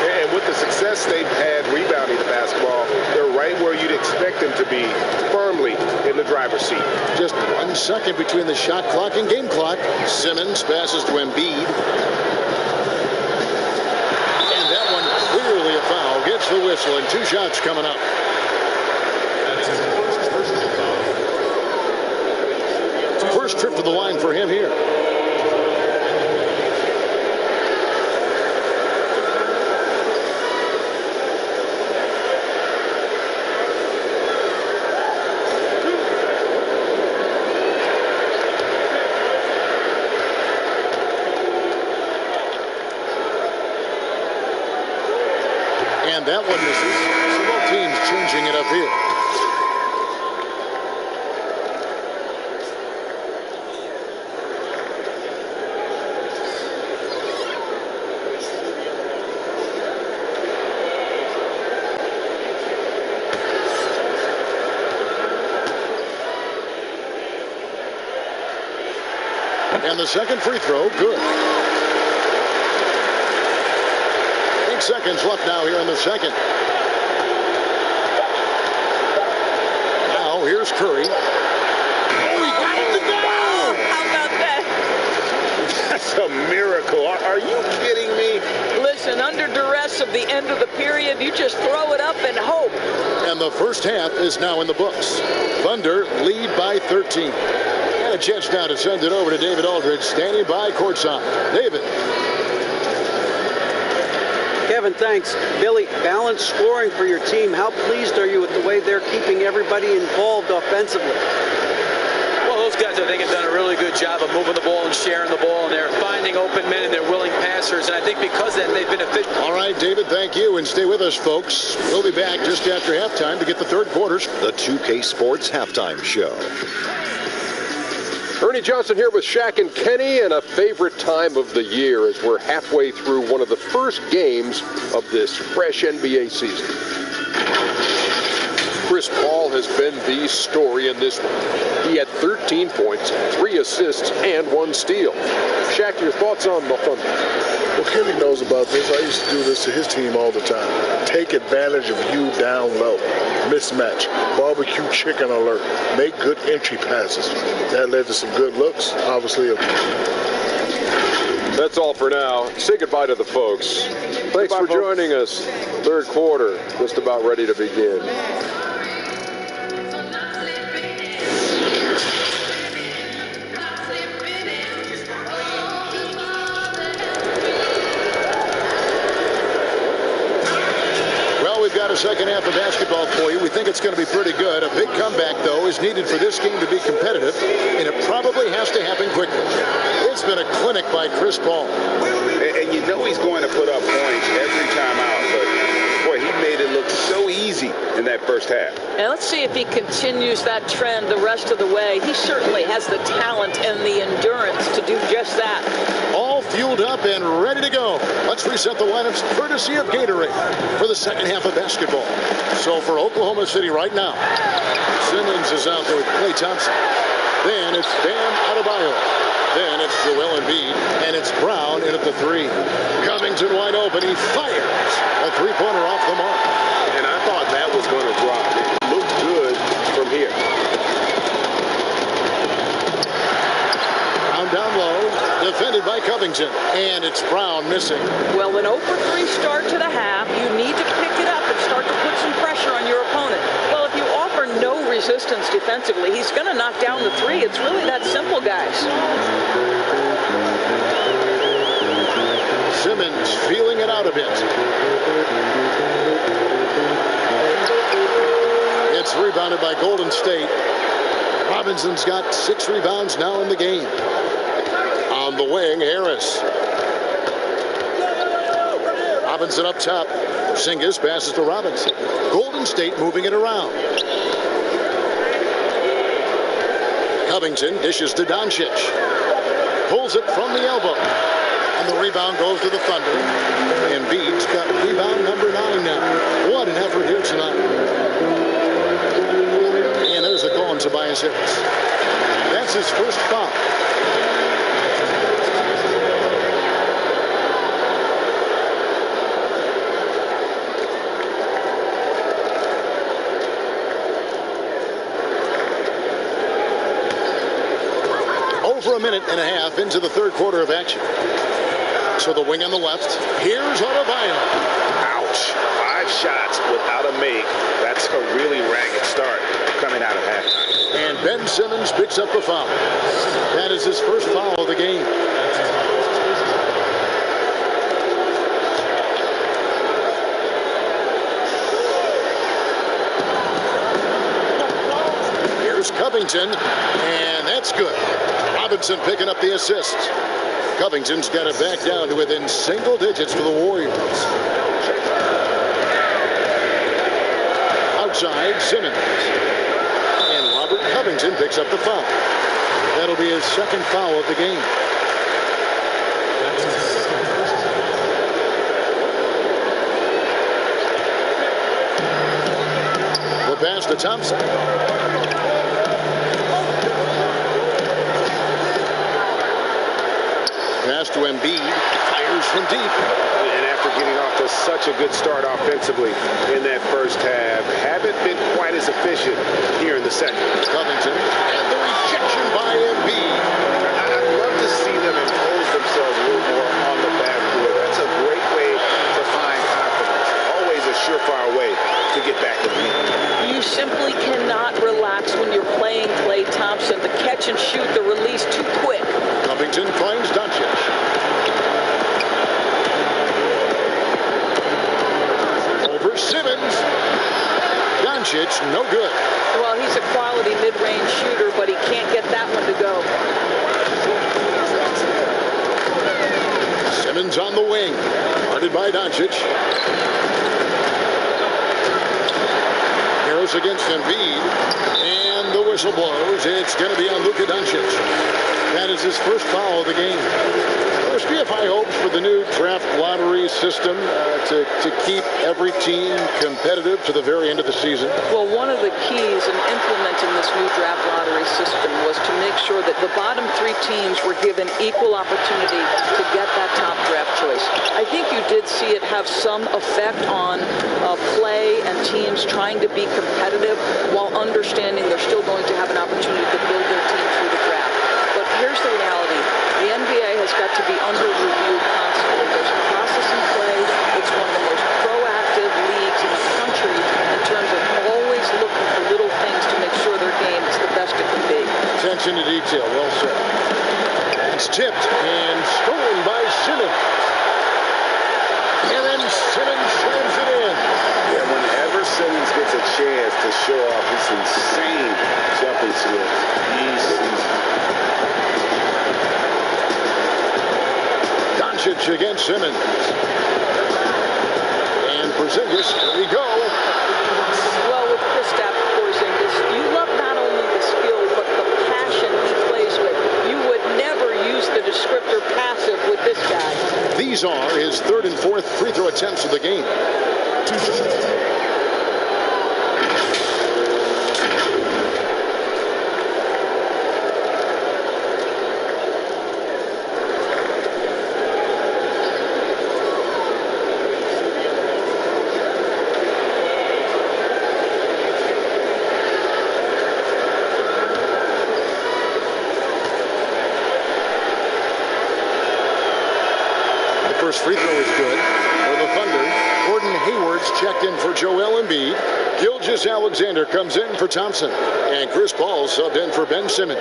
And with the success they've had rebounding the basketball, they're right where you'd expect them to be, firmly in the driver's seat. Just 1 second between the shot clock and game clock. Simmons passes to Embiid. And that one clearly a foul. Gets the whistle, and 2 shots coming up. First trip to the line for him here. And that one misses. So both teams changing it up here. And the second free throw, good. 8 seconds left now here in the second. Now here's Curry. Oh, he got it to go! How about that? That's a miracle. Are you kidding me? Listen, under duress of the end of the period, you just throw it up and hope. And the first half is now in the books. Thunder lead by 13. And a chance now to send it over to David Aldridge, standing by courtside. David. Kevin, thanks. Billy, balanced scoring for your team. How pleased are you with the way they're keeping everybody involved offensively? Well, those guys, I think, have done a really good job of moving the ball and sharing the ball, and they're finding open men and they're willing passers, and I think because of that, they've been efficient. All right, David, thank you, and stay with us, folks. We'll be back just after halftime to get the third quarters. The 2K Sports Halftime Show. Ernie Johnson here with Shaq and Kenny, and a favorite time of the year as we're halfway through one of the first games of this fresh NBA season. Chris Paul has been the story in this one. He had 13 points, 3 assists, and 1 steal. Shaq, your thoughts on the Thunder? Well, Kenny knows about this. I used to do this to his team all the time. Take advantage of you down low. Mismatch. Barbecue chicken alert. Make good entry passes. That led to some good looks, obviously. That's all for now. Say goodbye to the folks. Thanks for joining us. Third quarter, just about ready to begin. We've got a second half of basketball for you. We think it's going to be pretty good. A big comeback, though, is needed for this game to be competitive, and it probably has to happen quickly. It's been a clinic by Chris Paul. And you know he's going to put up points every time out, but boy, he made it look so easy in that first half. And let's see if he continues that trend the rest of the way. He certainly has the talent and the endurance to do just that. All fueled up and ready to go. Let's reset the lineups courtesy of Gatorade for the second half of basketball. So for Oklahoma City right now, Simmons is out there with Klay Thompson. Then it's Bam Adebayo. Then it's Joel Embiid, and it's Brown in at the 3. Covington wide open. He fires a three-pointer off the mark. And I thought that was going to drop. It looked good from here. Brown down low, defended by Covington, and it's Brown missing. Well, an 0-for-3 start to the half. You need to pick it up and start to put some pressure on your opponent. Well, if you offer no resistance defensively, he's going to knock down the 3. It's really that simple, guys. Simmons feeling it out a bit. It's rebounded by Golden State. Robinson's got 6 rebounds now in the game. On the wing, Harris. Robinson up top. Porzingis passes to Robinson. Golden State moving it around. Covington dishes to Doncic. Pulls it from the elbow. And the rebound goes to the Thunder. Embiid's got rebound number 9 now. What an effort here tonight. And there's a call on Tobias Harris. That's his first foul. Over a minute and a half into the third quarter of action. So the wing on the left. Here's Adebayo. Ouch. 5 shots without a make. That's a really ragged start coming out of halftime. And Ben Simmons picks up the foul. That is his first foul of the game. Here's Covington, and that's good. Robinson picking up the assist. Covington's got it back down to within single digits for the Warriors. Outside, Simmons. And Robert Covington picks up the foul. That'll be his second foul of the game. The pass to Thompson. Pass to Embiid, fires from deep. And after getting off to such a good start offensively in that first half, haven't been quite as efficient here in the second. Covington, and the rejection by Embiid. I'd love to see them impose themselves a little more on the backcourt. That's a great way to find confidence. Always a surefire way to get back to the game. You simply cannot relax when you're playing Klay Thompson. The catch and shoot, the release too quick. Covington finds Doncic. Over Simmons. Doncic, no good. Well, he's a quality mid-range shooter, but he can't get that one to go. Simmons on the wing. Guarded by Doncic. Harris against Embiid. And the whistle blows. It's going to be on Luka Doncic. That is his first foul of the game. There's high hopes for the new draft lottery system to keep every team competitive to the very end of the season. Well, one of the keys in implementing this new draft lottery system was to make sure that the bottom 3 teams were given equal opportunity to get that top draft choice. I think you did see it have some effect on play and teams trying to be competitive while understanding they're still going to have an opportunity to build their team through the draft. But here's the reality. The NBA has got to be under review constantly. There's a process in play. It's one of the most proactive leagues in the country in terms of always looking for little things to make sure their game is the best it can be. Attention to detail. Well said. It's tipped and stolen by Simmons. And then Simmons slams it in. Yeah, whenever Simmons gets a chance to show off his insane jumping skills, he's Doncic against Simmons. And Porzingis, here we go. Well, with Kristaps Porzingis, you love not only the skill, but the passion he plays with. You would never use the descriptor passive with this guy. These are his third and fourth free throw attempts of the game. First free throw is good for the Thunder. Gordon Hayward's checked in for Joel Embiid. Gilgeous-Alexander comes in for Thompson. And Chris Paul subbed in for Ben Simmons.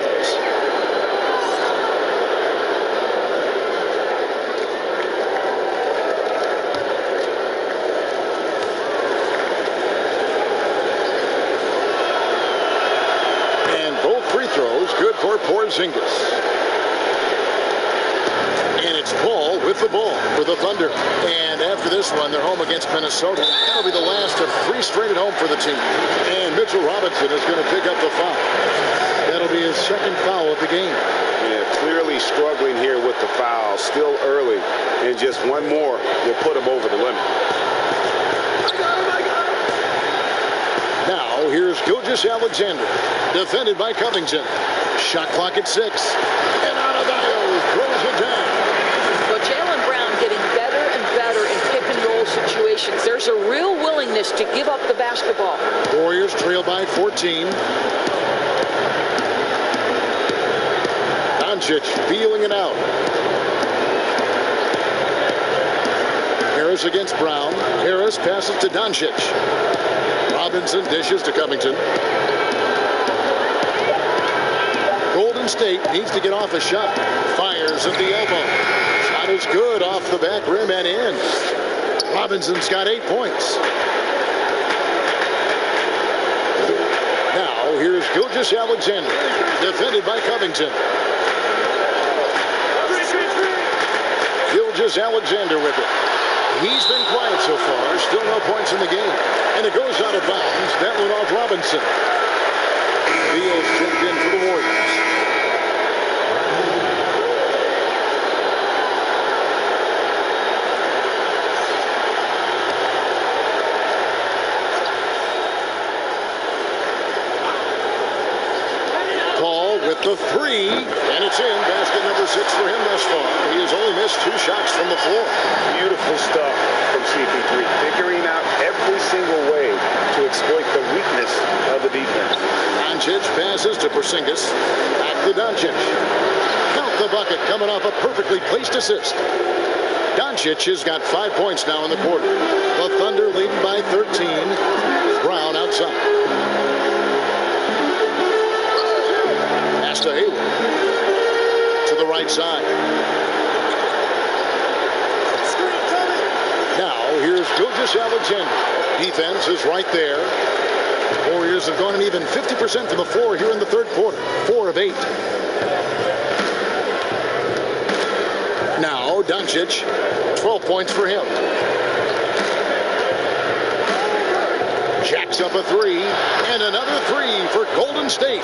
And both free throws good for Porzingis. And it's Paul with the ball for the Thunder. And after this one, they're home against Minnesota. That'll be the last of 3 straight at home for the team. And Mitchell Robinson is going to pick up the foul. That'll be his second foul of the game. Yeah, clearly struggling here with the foul. Still early. And just one more will put him over the limit. Now, here's Gilgeous-Alexander. Defended by Covington. Shot clock at 6. And Adebayo throws it down. Getting better and better in pick and roll situations. There's a real willingness to give up the basketball. Warriors trail by 14. Doncic feeling it out. Harris against Brown. Harris passes to Doncic. Robinson dishes to Covington. Golden State needs to get off a shot. Fires at the elbow. Shot is good off the back rim and in. Robinson's got 8 points. Now here's Gilgeous-Alexander, defended by Covington. Gilgeous-Alexander with it. He's been quiet so far. Still no points in the game. And it goes out of bounds. That one off Robinson. Beal's checked in for the Warriors. The 3, and it's in. Basket number 6 for him thus far. He has only missed 2 shots from the floor. Beautiful stuff from CP3, figuring out every single way to exploit the weakness of the defense. Doncic passes to Porzingis. Back to Doncic. Count the bucket coming off a perfectly placed assist. Doncic has got 5 points now in the quarter. The Thunder leading by 13. Brown outside. To Hayward. To the right side. Now, here's Gilgeous-Alexander. Defense is right there. Warriors have gone an even 50% from the floor here in the third quarter. 4 of 8. Now, Doncic. 12 points for him. Jacks up a 3. And another 3 for Golden State.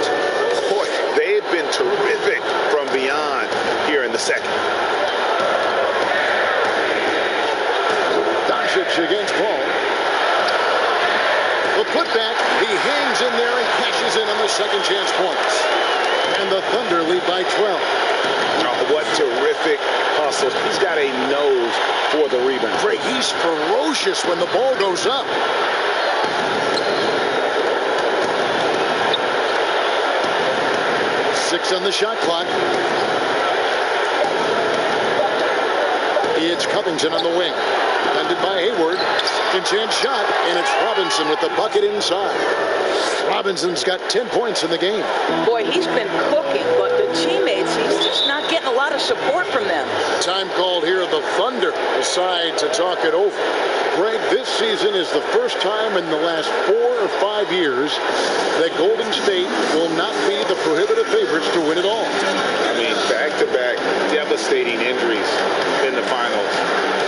Boy, they've been terrific from beyond here in the second. Doncic against Paul. The putback, he hangs in there and cashes in on the second chance points. And the Thunder lead by 12. Oh, what terrific hustle. He's got a nose for the rebound. Greg, he's ferocious when the ball goes up. Six on the shot clock. It's Covington on the wing. Defended by Hayward. Second chance shot, and it's Robinson with the bucket inside. Robinson's got 10 points in the game. Boy, he's been cooking, but the teammates, he's just not getting a lot of support from them. Time called here. The Thunder decide to talk it over. Greg, this season is the first time in the last 4 or 5 years that Golden State will not be the prohibitive favorites to win it all. I mean, back-to-back devastating injuries in the finals.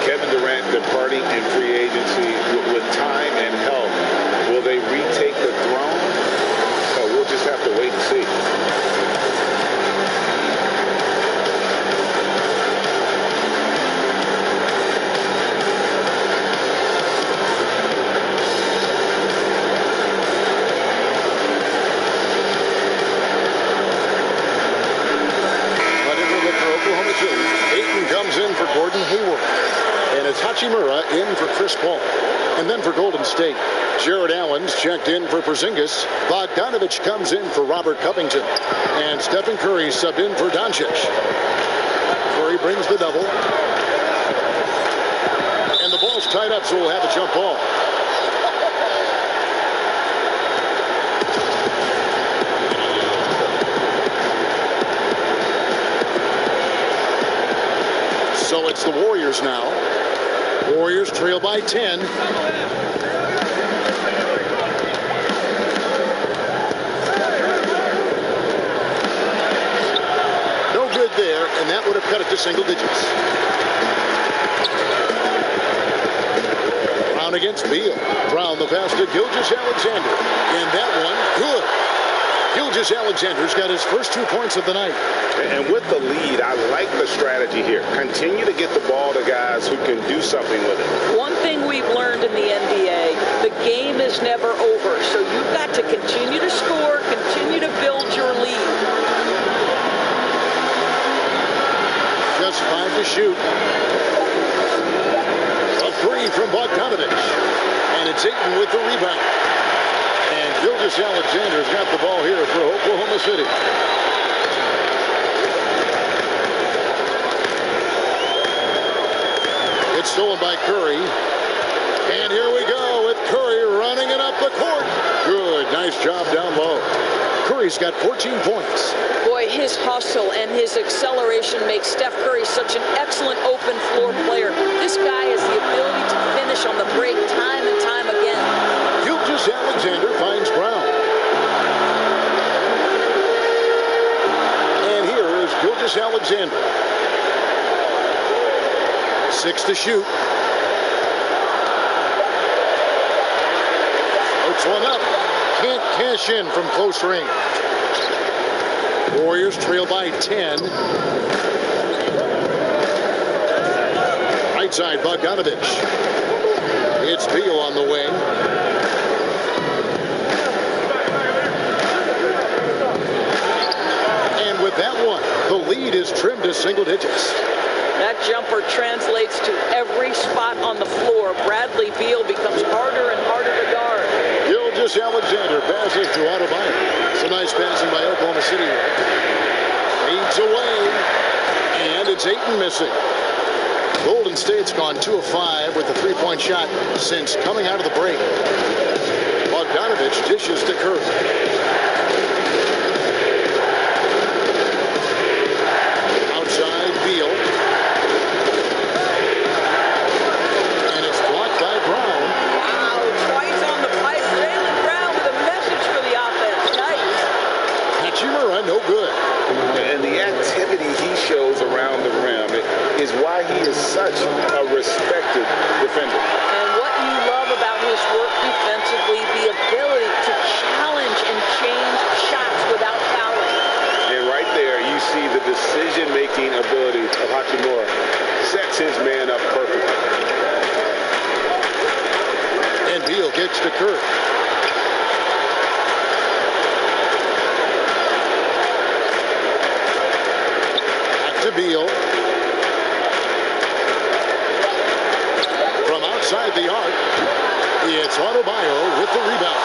Kevin Durant departing in free agency with time and health. Will they retake the throne? Oh, we'll just have to wait and see. Gordon Hayward. And it's Hachimura in for Chris Paul. And then for Golden State, Jared Allen's checked in for Porzingis. Bogdanovich comes in for Robert Covington. And Stephen Curry subbed in for Doncic. Curry brings the double. And the ball's tied up, so we'll have a jump ball. So it's the Warriors now. Warriors trail by 10. No good there, and that would have cut it to single digits. Brown against Beal. Brown the pass to Gilgeous-Alexander. And that one, good. Gilgeous-Alexander's got his first 2 points of the night. And with the lead, I like the strategy here. Continue to get the ball to guys who can do something with it. One thing we've learned in the NBA, the game is never over. So you've got to continue to score, continue to build your lead. Just 5 to shoot. A 3 from Bogdanovich. And it's Ayton with the rebound. And Gilgeous-Alexander's got the ball here for Oklahoma City. It's stolen by Curry. And here we go with Curry running it up the court. Good. Nice job down low. Curry's got 14 points. Boy, his hustle and his acceleration makes Steph Curry such an excellent open floor player. This guy has the ability to finish on the break time and time again. Gilgeous-Alexander finds Brown. And here is Gilgeous-Alexander. 6 to shoot. Puts one up. Can't cash in from close range. Warriors trail by 10. Right side, Bogdanovich. It's Beal on the wing. And with that one, the lead is trimmed to single digits. That jumper translates to every spot on the floor. Bradley Beal becomes harder and harder to guard. Gilgeous-Alexander passes to Adebayo. Some nice passing by Oklahoma City. Fades away. And it's Ayton missing. Golden State's gone 2 of 5 with a 3-point shot since coming out of the break. Bogdanovich dishes to Curry. Outside, Beal. And it's blocked by Brown. Wow, twice on the pipe. Jaylen Brown with a message for the offense. Nice. Hachimura, no good. And the activity he shows around the rim is why he is such a respected defender. And what you love about his work defensively, the ability to challenge and change shots without fouling. And right there, you see the decision-making ability of Hachimura. Sets his man up perfectly. And Beal gets to Curry. Back to Beal. From outside the arc, it's Adebayo with the rebound.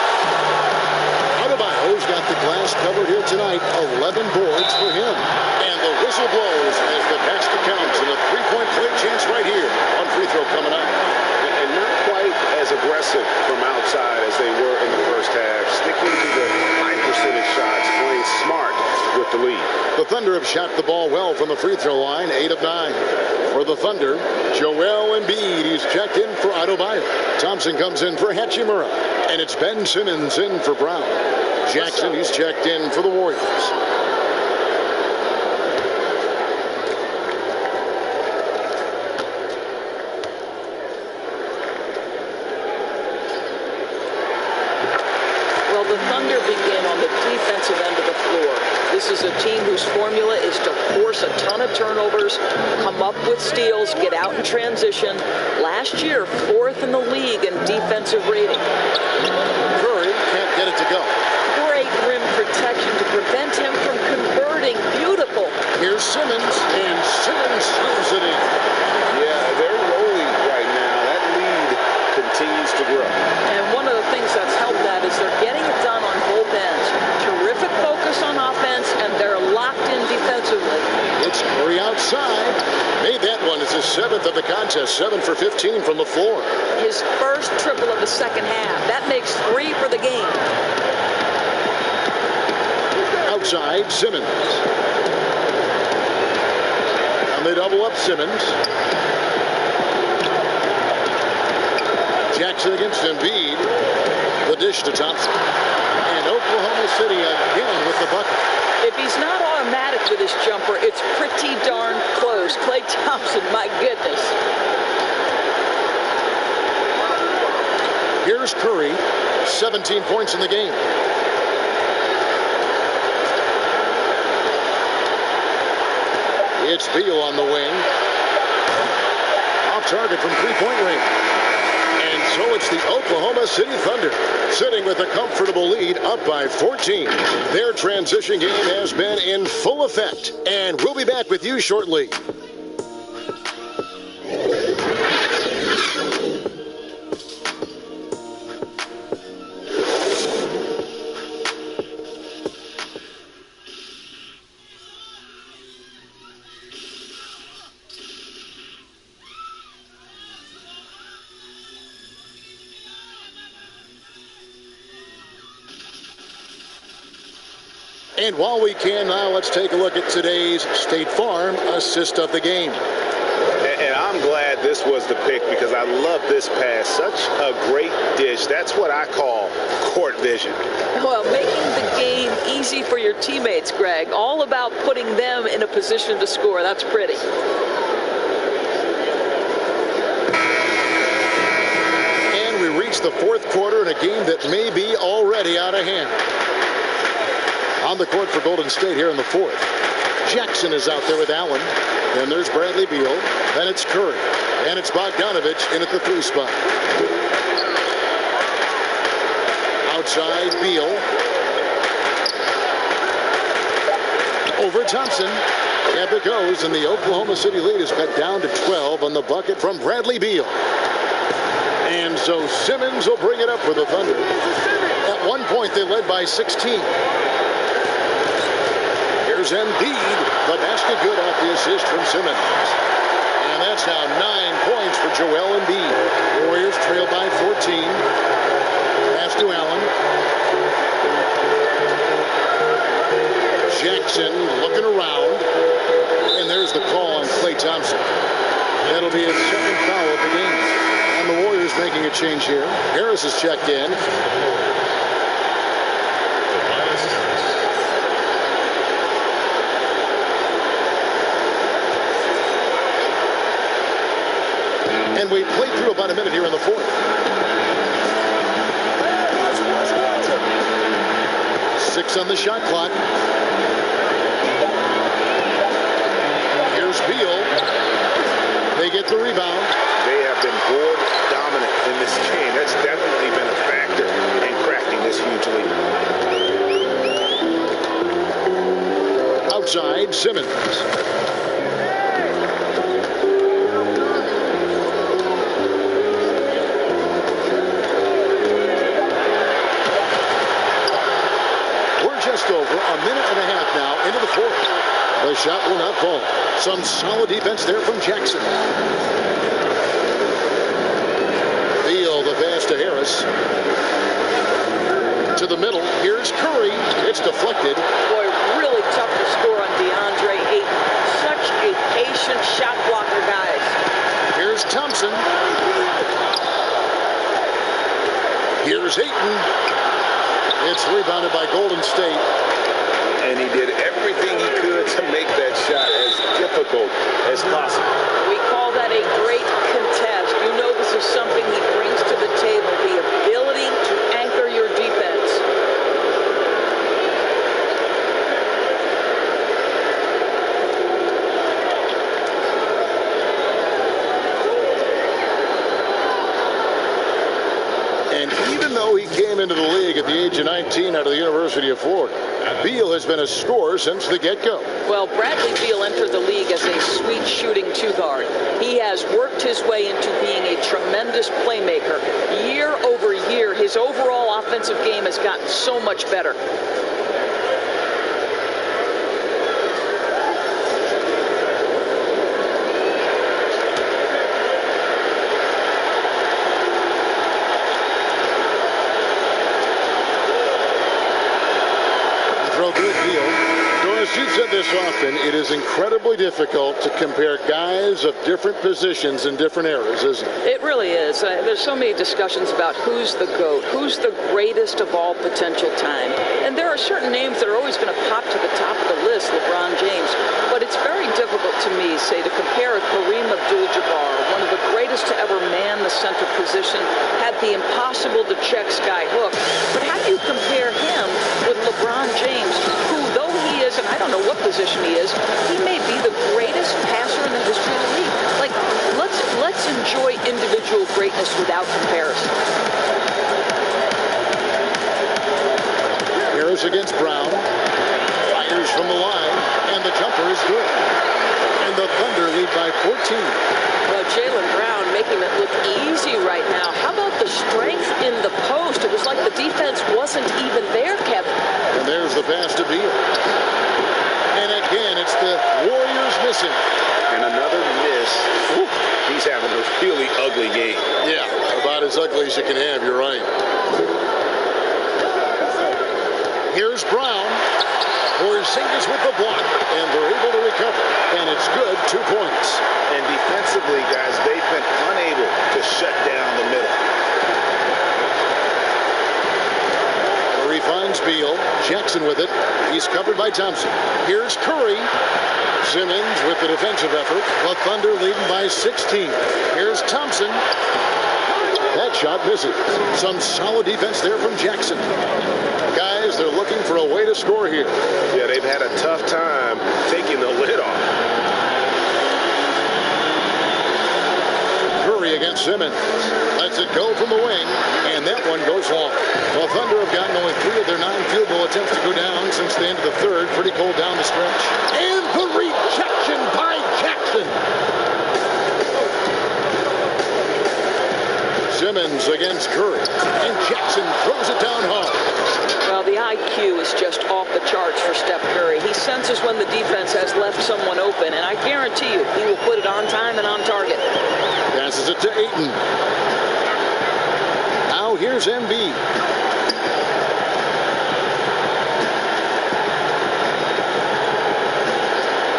Adebayo's got the glass covered here tonight. 11 boards for him. And the whistle blows as the basket counts. And a 3-point play chance right here on free throw coming up. And not quite as aggressive from outside as they were in the first half. Sticking to the high percentage shots, playing smart with the lead. The Thunder have shot the ball well from the free throw line, 8 of 9. For the Thunder, Joel Embiid, he's checked in for Adebayo. Thompson comes in for Hachimura. And it's Ben Simmons in for Brown. Jackson, he's checked in for the Warriors. Well, the Thunder begin on the defensive end of the floor. This is a team whose formula is to force a ton of turnovers, come up with steals, get out in transition. Last year, 4th in the league in defensive rating. Curry can't get it to go. Great rim protection to prevent him from converting. Beautiful. Here's Simmons, and Simmons throws it in. Made that one. It's his 7th of the contest. 7 for 15 from the floor. His first triple of the second half. That makes 3 for the game. Outside, Simmons. And they double up Simmons. Jackson against Embiid. The dish to Thompson. And Oklahoma City again with the bucket. If he's not automatic with his jumper, it's pretty darn close. Klay Thompson, my goodness. Here's Curry, 17 points in the game. It's Beal on the wing. Off target from three-point range. And so it's the Oklahoma City Thunder sitting with a comfortable lead up by 14. Their transition game has been in full effect. And we'll be back with you shortly. And while we can now, let's take a look at today's State Farm assist of the game. And I'm glad this was the pick because I love this pass. Such a great dish. That's what I call court vision. Well, making the game easy for your teammates, Greg. All about putting them in a position to score. That's pretty. And we reach the fourth quarter in a game that may be already out of hand. On the court for Golden State here in the fourth. Jackson is out there with Allen. Then there's Bradley Beal. Then it's Curry. And it's Bogdanovich in at the 3 spot. Outside Beal. Over Thompson. Up it goes, and the Oklahoma City lead is cut down to 12 on the bucket from Bradley Beal. And so Simmons will bring it up for the Thunder. At one point, they led by 16. Here's Embiid. The basket good off the assist from Simmons. And that's now 9 points for Joel Embiid. Warriors trail by 14. Pass to Allen. Jackson looking around. And there's the call on Klay Thompson. That'll be his second foul of the game. And the Warriors making a change here. Harris is checked in. And we played through about a minute here in the fourth. 6 on the shot clock. Here's Beal. They get the rebound. They have been board dominant in this game. That's definitely been a factor in cracking this huge lead. Outside, Simmons. Just over a minute and a half now into the fourth. The shot will not fall. Some solid defense there from Jackson. Beal, the pass to Harris. To the middle. Here's Curry. It's deflected. Boy, really tough to score on DeAndre Ayton. Such a patient shot blocker, guys. Here's Thompson. Here's Ayton. It's rebounded by Golden State. And he did everything he could to make that shot as difficult as possible. We call that a great contest. You know this is something he brings to the table, the ability to anchor your defense. And even though he came into the league at the age of 19 out of the University of Florida, Beal has been a scorer since the get-go. Well, Bradley Beal entered the league as a sweet shooting two-guard. He has worked his way into being a tremendous playmaker. Year over year, his overall offensive game has gotten so much better. often, it is incredibly difficult to compare guys of different positions in different eras, isn't it? It really is. There's so many discussions about who's the GOAT, who's the greatest of all potential time. And there are certain names that are always going to pop to the top of the list, LeBron James. But it's very difficult to me, say, to compare a Kareem Abdul-Jabbar, one of the greatest to ever man the center position, had the impossible-to-check sky hook. But how do you compare him with LeBron James, who, though he is, and I don't know what position he is, he may be the greatest passer in the history of the league. Like, let's enjoy individual greatness without comparison. Harris against Brown. Fires from the line, and the jumper is good. And the Thunder lead by 14. Well, Jaylen Brown making it look easy right now. How about the strength in the post? It was like the defense wasn't even there, Kevin. And there's the pass to Beal. And again, it's the Warriors missing. And another miss. Whew. He's having a really ugly game. Yeah, about as ugly as you can have, you're right. Here's Brown. Porzingis with the block, and they're able to recover. And it's good, 2 points. And defensively, guys, they've been unable to shut down the middle. Curry finds Beal. Jackson with it. He's covered by Thompson. Here's Curry. Simmons with the defensive effort. The Thunder leading by 16. Here's Thompson. That shot misses. Some solid defense there from Jackson. Guys, they're looking for a way to score here. Yeah, they've had a tough time taking the lid off. Curry against Simmons. Lets it go from the wing, and that one goes long. Well, Thunder have gotten only 3 of their 9 field goal attempts to go down since the end of the third. Pretty cold down the stretch. And the rejection by Jackson. Simmons against Curry, and Jackson throws it down hard. Well, the IQ is just off the charts for Steph Curry. He senses when the defense has left someone open, and I guarantee you, he will put it on time and on target. Passes it to Ayton. Now here's Embiid.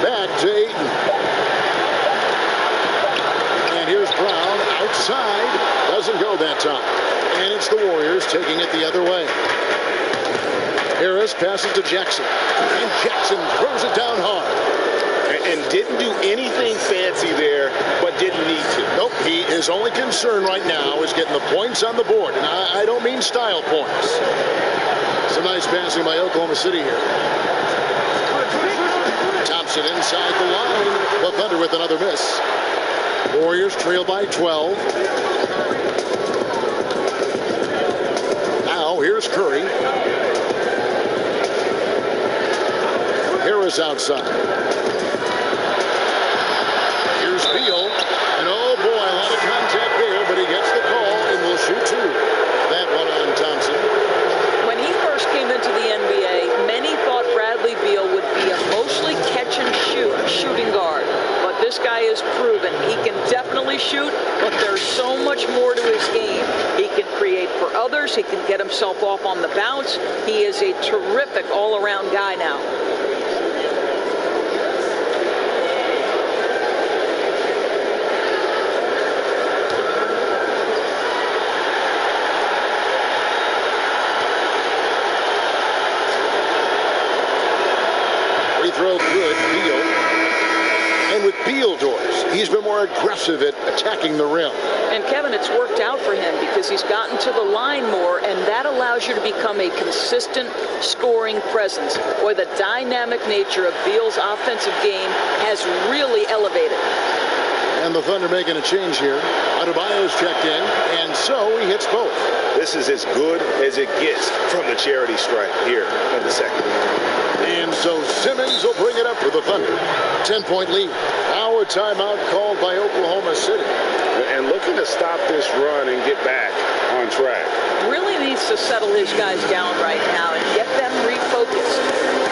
Back to Ayton. And here's Brown outside. Doesn't go that time. And it's the Warriors taking it the other way. Harris passes to Jackson. And Jackson throws it down hard. And didn't do anything fancy there, but didn't need to. Nope, his only concern right now is getting the points on the board. And I don't mean style points. Some nice passing by Oklahoma City here. Thompson inside the line. The Thunder with another miss. Warriors trail by 12. Now here's Curry. Harris outside. Here's Beal. And oh boy, a lot of contact there, but he gets the call and will shoot 2. That one on Thompson. When he first came into the NBA, many thought Bradley Beal would be a mostly catch and shoot shooting guard. But this guy has proven he can definitely shoot, but there's so much more to his game. He can create for others. He can get himself off on the bounce. He is a terrific all-around guy now. Throw good, Beal. And with Beal doors, he's been more aggressive at attacking the rim. And Kevin, it's worked out for him because he's gotten to the line more, and that allows you to become a consistent scoring presence. Boy, the dynamic nature of Beal's offensive game has really elevated. And the Thunder making a change here. Adebayo's checked in, and so he hits both. This is as good as it gets from the charity stripe here in the second. And so Simmons will bring it up for the Thunder. 10-point lead. Now a timeout called by Oklahoma City. And looking to stop this run and get back on track. Really needs to settle his guys down right now and get them refocused.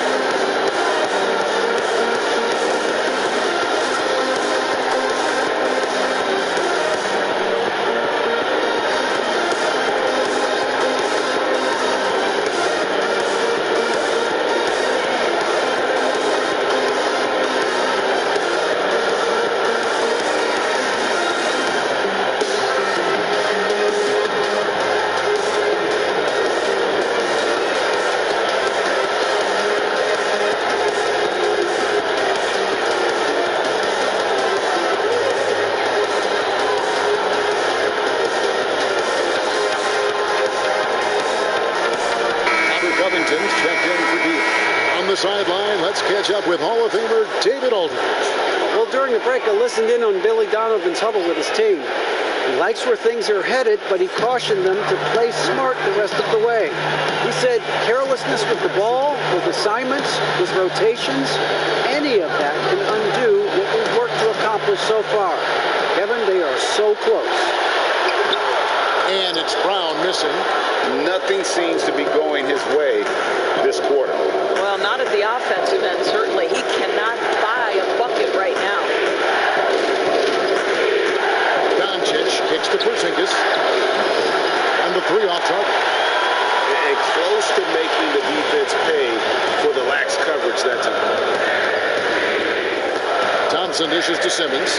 checked in for Dean. On the sideline, let's catch up with Hall of Famer David Aldridge. Well, during the break, I listened in on Billy Donovan's huddle with his team. He likes where things are headed, but he cautioned them to play smart the rest of the way. He said carelessness with the ball, with assignments, with rotations, any of that can undo what we've worked to accomplish so far. Kevin, they are so close. And it's Brown missing. Nothing seems to be going his way this quarter. Well, not at the offensive end, certainly. He cannot buy a bucket right now. Kicks to Porzingis. And the 3 off target. And close to making the defense pay for the lax coverage that time. Thompson dishes to Simmons.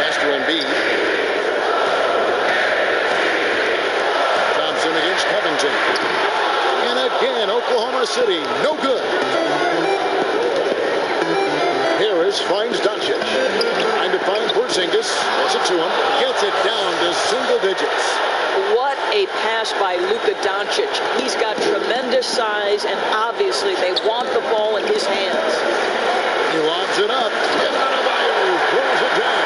Pass to Embiid. Thompson against Covington. And again, Oklahoma City, no good. Harris finds Doncic. Trying to find Porzingis. Gets it to him. Gets it down to single digits. What a pass by Luka Doncic. He's got tremendous size, and obviously they want the ball in his hands. He lobs it up. And Adebayo pulls it down.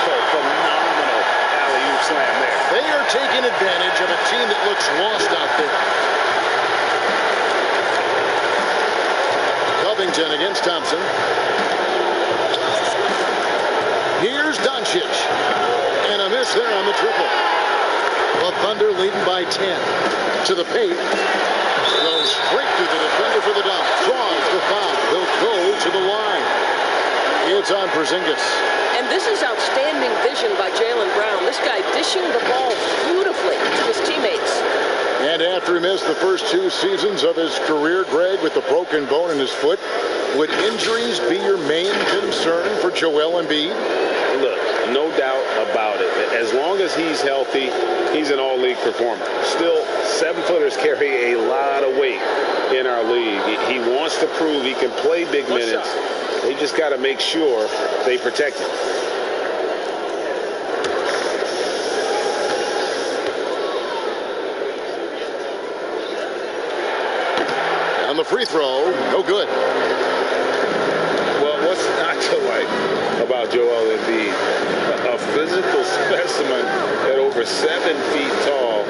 Oh, phenomenal alley-oop slam there. They are taking advantage of a team that looks lost out there. Covington against Thompson. Here's Doncic. And a miss there on the triple. The Thunder leading by 10. To the paint. Goes straight to the defender for the dunk. Draws the foul. He'll go to the line. It's on Porzingis. And this is outstanding vision by Jaylen Brown. This guy dishing the ball beautifully to his teammates. And after he missed the first 2 seasons of his career, Greg, with the broken bone in his foot, would injuries be your main concern for Joel Embiid? Look, no doubt about it. As long as he's healthy, he's an all-league performer. Still, 7-footers carry a lot of weight in our league. He wants to prove he can play big minutes. They just got to make sure they protect him. On the free throw, no good. Well, what's not to like about Joel Embiid? A physical specimen at over 7 feet tall,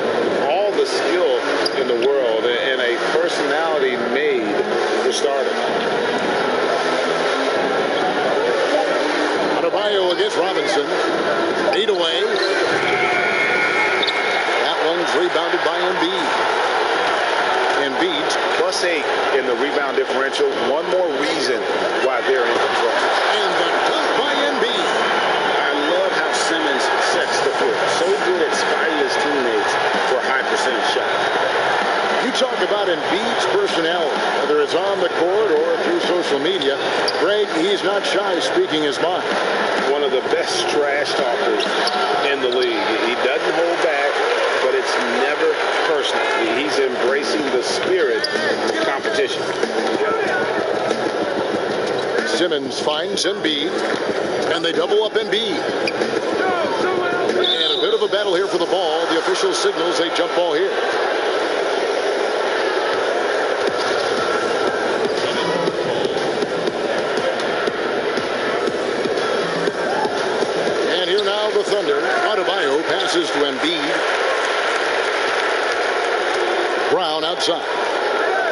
all the skill in the world, and a personality made for starting. Adebayo against Robinson. 8 away. That one's rebounded by Embiid. Embiid +8 in the rebound differential. One more reason why they're in control. And the dunk by Embiid. I love how Simmons sets the floor. So good at spying his teammates for a high percentage shot. You talk about Embiid's personality, whether it's on the court or through social media. Greg, he's not shy speaking his mind. One of the best trash talkers in the league. He doesn't hold back, but it's never personal. He's embracing the spirit of competition. Simmons finds Embiid, and they double up Embiid. And a bit of a battle here for the ball. The official signals a jump ball here. And here now the Thunder. Adebayo passes to Embiid. Brown outside.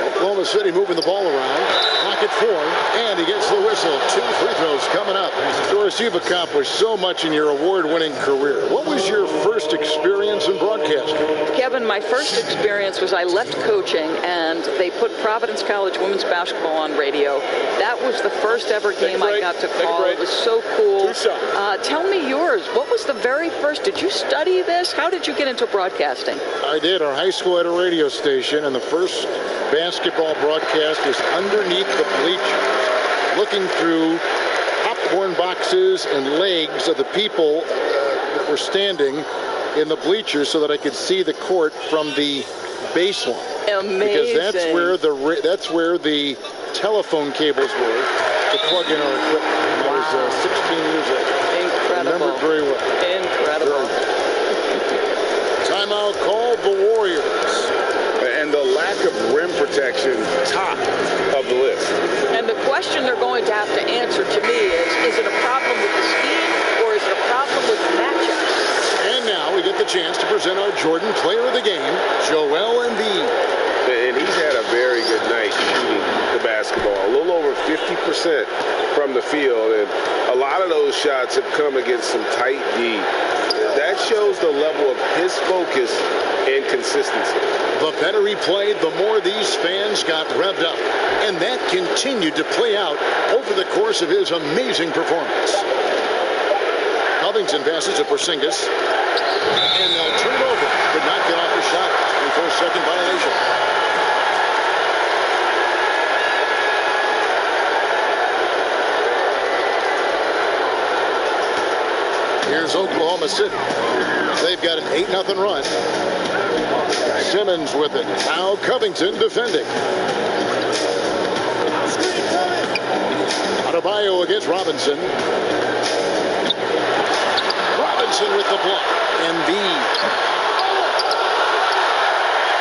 Oklahoma City moving the ball around. Pocket 4, and he gets the whistle. 2 free throws coming up. Doris, you've accomplished so much in your award-winning career. What was your first experience in broadcasting? Kevin, my first experience was I left coaching, and they put Providence College women's basketball on radio. That was the first ever game I got to call. It was so cool. Tell me yours. What was the very first? Did you study this? How did you get into broadcasting? I did. Our high school had a radio station, and the first basketball broadcast was underneath the bleachers, looking through popcorn boxes and legs of the people that were standing in the bleachers so that I could see the court from the baseline. Amazing. Because that's where the telephone cables were to plug in our equipment. I was 16 years old. Incredible. I remember it very well. Incredible. Timeout called the Warriors. And the lack of protection top of the list. And the question they're going to have to answer to me is it a problem with the scheme or is it a problem with the matchup? And now we get the chance to present our Jordan Player of the Game, Joel Embiid. And he's had a very good night shooting the basketball. A little over 50% from the field, and a lot of those shots have come against some tight D. That shows the level of his focus and consistency. The better he played, the more these fans got revved up. And that continued to play out over the course of his amazing performance. Covington passes to Porzingis. And they'll turn it over. Could not get off the shot. And for a second violation. Here's Oklahoma City. They've got an 8-0 run. Simmons with it. Now Covington defending. Adebayo against Robinson. Robinson with the block. Embiid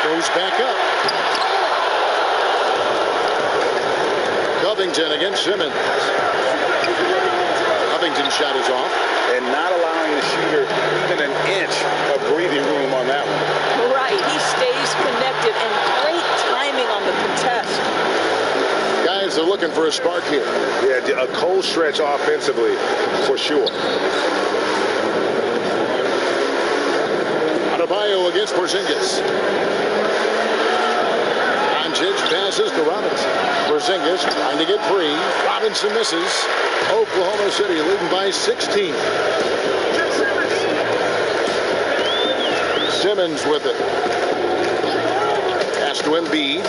goes back up. Covington against Simmons. Covington's shot is off. And not allowing the shooter even an inch of breathing room on that one. Right, he stays connected and great timing on the contest. Guys are looking for a spark here. Yeah, a cold stretch offensively for sure. Adebayo against Porzingis. Doncic passes to Robinson. Porzingis trying to get free. Robinson misses. Oklahoma City leading by 16. Simmons with it. Pass to Embiid.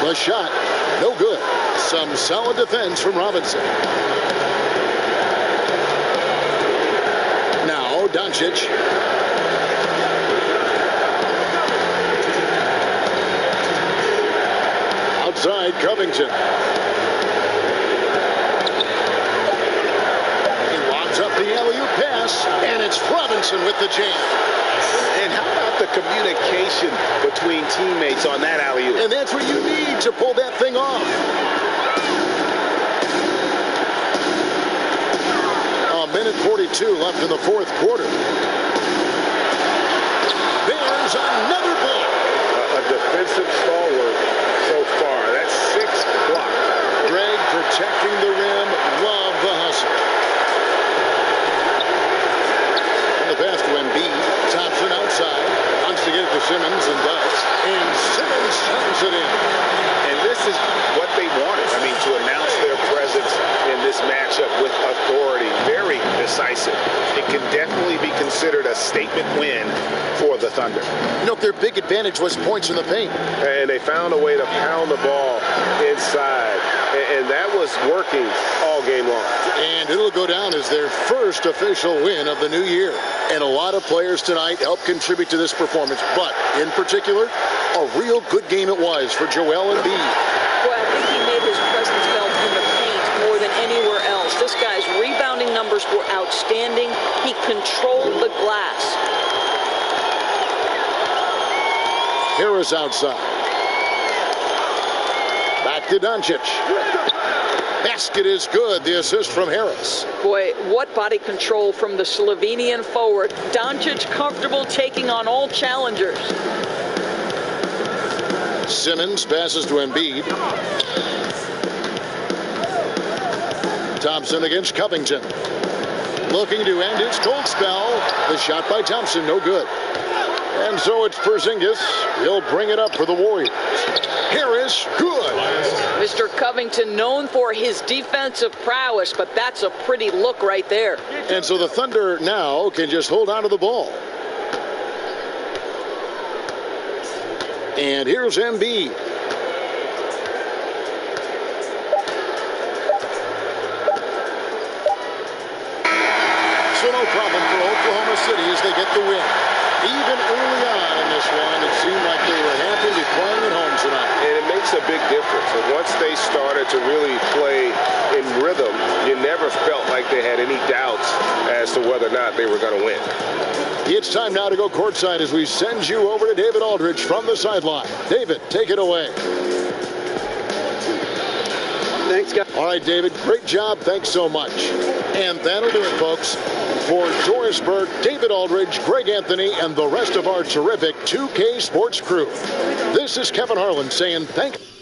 The shot, no good. Some solid defense from Robinson. Now Doncic. Outside Covington. He lobs up the alley-oop pass, and it's Robinson with the jam. And how about the communication between teammates on that alley-oop? And that's what you need to pull that thing off. A minute 42 left in the fourth quarter. There's another block. A defensive stalwart so far. That's 6 blocks. Greg protecting the rim. Love the hustle. And the pass to Embiid. Thompson outside. Wants to get it to Simmons and does. And Simmons sends it in. And this is what they wanted. I mean, to announce their presence in this matchup with authority. Very decisive. It can definitely be considered a statement win for the Thunder. You know, their big advantage was points in the paint. And they found a way to pound the ball inside. And that was working all game long. And it'll go down as their first official win of the new year. And a lot of players tonight helped contribute to this performance. But in particular, a real good game it was for Joel Embiid. Boy, I think he made his presence felt in the paint more than anywhere else. This guy's rebounding numbers were outstanding. He controlled the glass. Harris outside. Back to Doncic. Basket is good. The assist from Harris. Boy, what body control from the Slovenian forward. Doncic comfortable taking on all challengers. Simmons passes to Embiid. Thompson against Covington. Looking to end his cold spell. The shot by Thompson, no good. And so it's Porzingis. He'll bring it up for the Warriors. Harris, good. Mr. Covington known for his defensive prowess, but that's a pretty look right there. And so the Thunder now can just hold on to the ball. And here's Embiid. So no problem for Oklahoma City as they get the win. Even early on in this one, it seemed like they were happy to be playing at home tonight. And it makes a big difference. And once they started to really play in rhythm, you never felt like they had any doubts as to whether or not they were going to win. It's time now to go courtside as we send you over to David Aldridge from the sideline. David, take it away. Thanks, guys. All right, David, great job. Thanks so much. And that'll do it, folks. For Doris Burke, David Aldridge, Greg Anthony, and the rest of our terrific 2K Sports crew, this is Kevin Harlan saying thank you.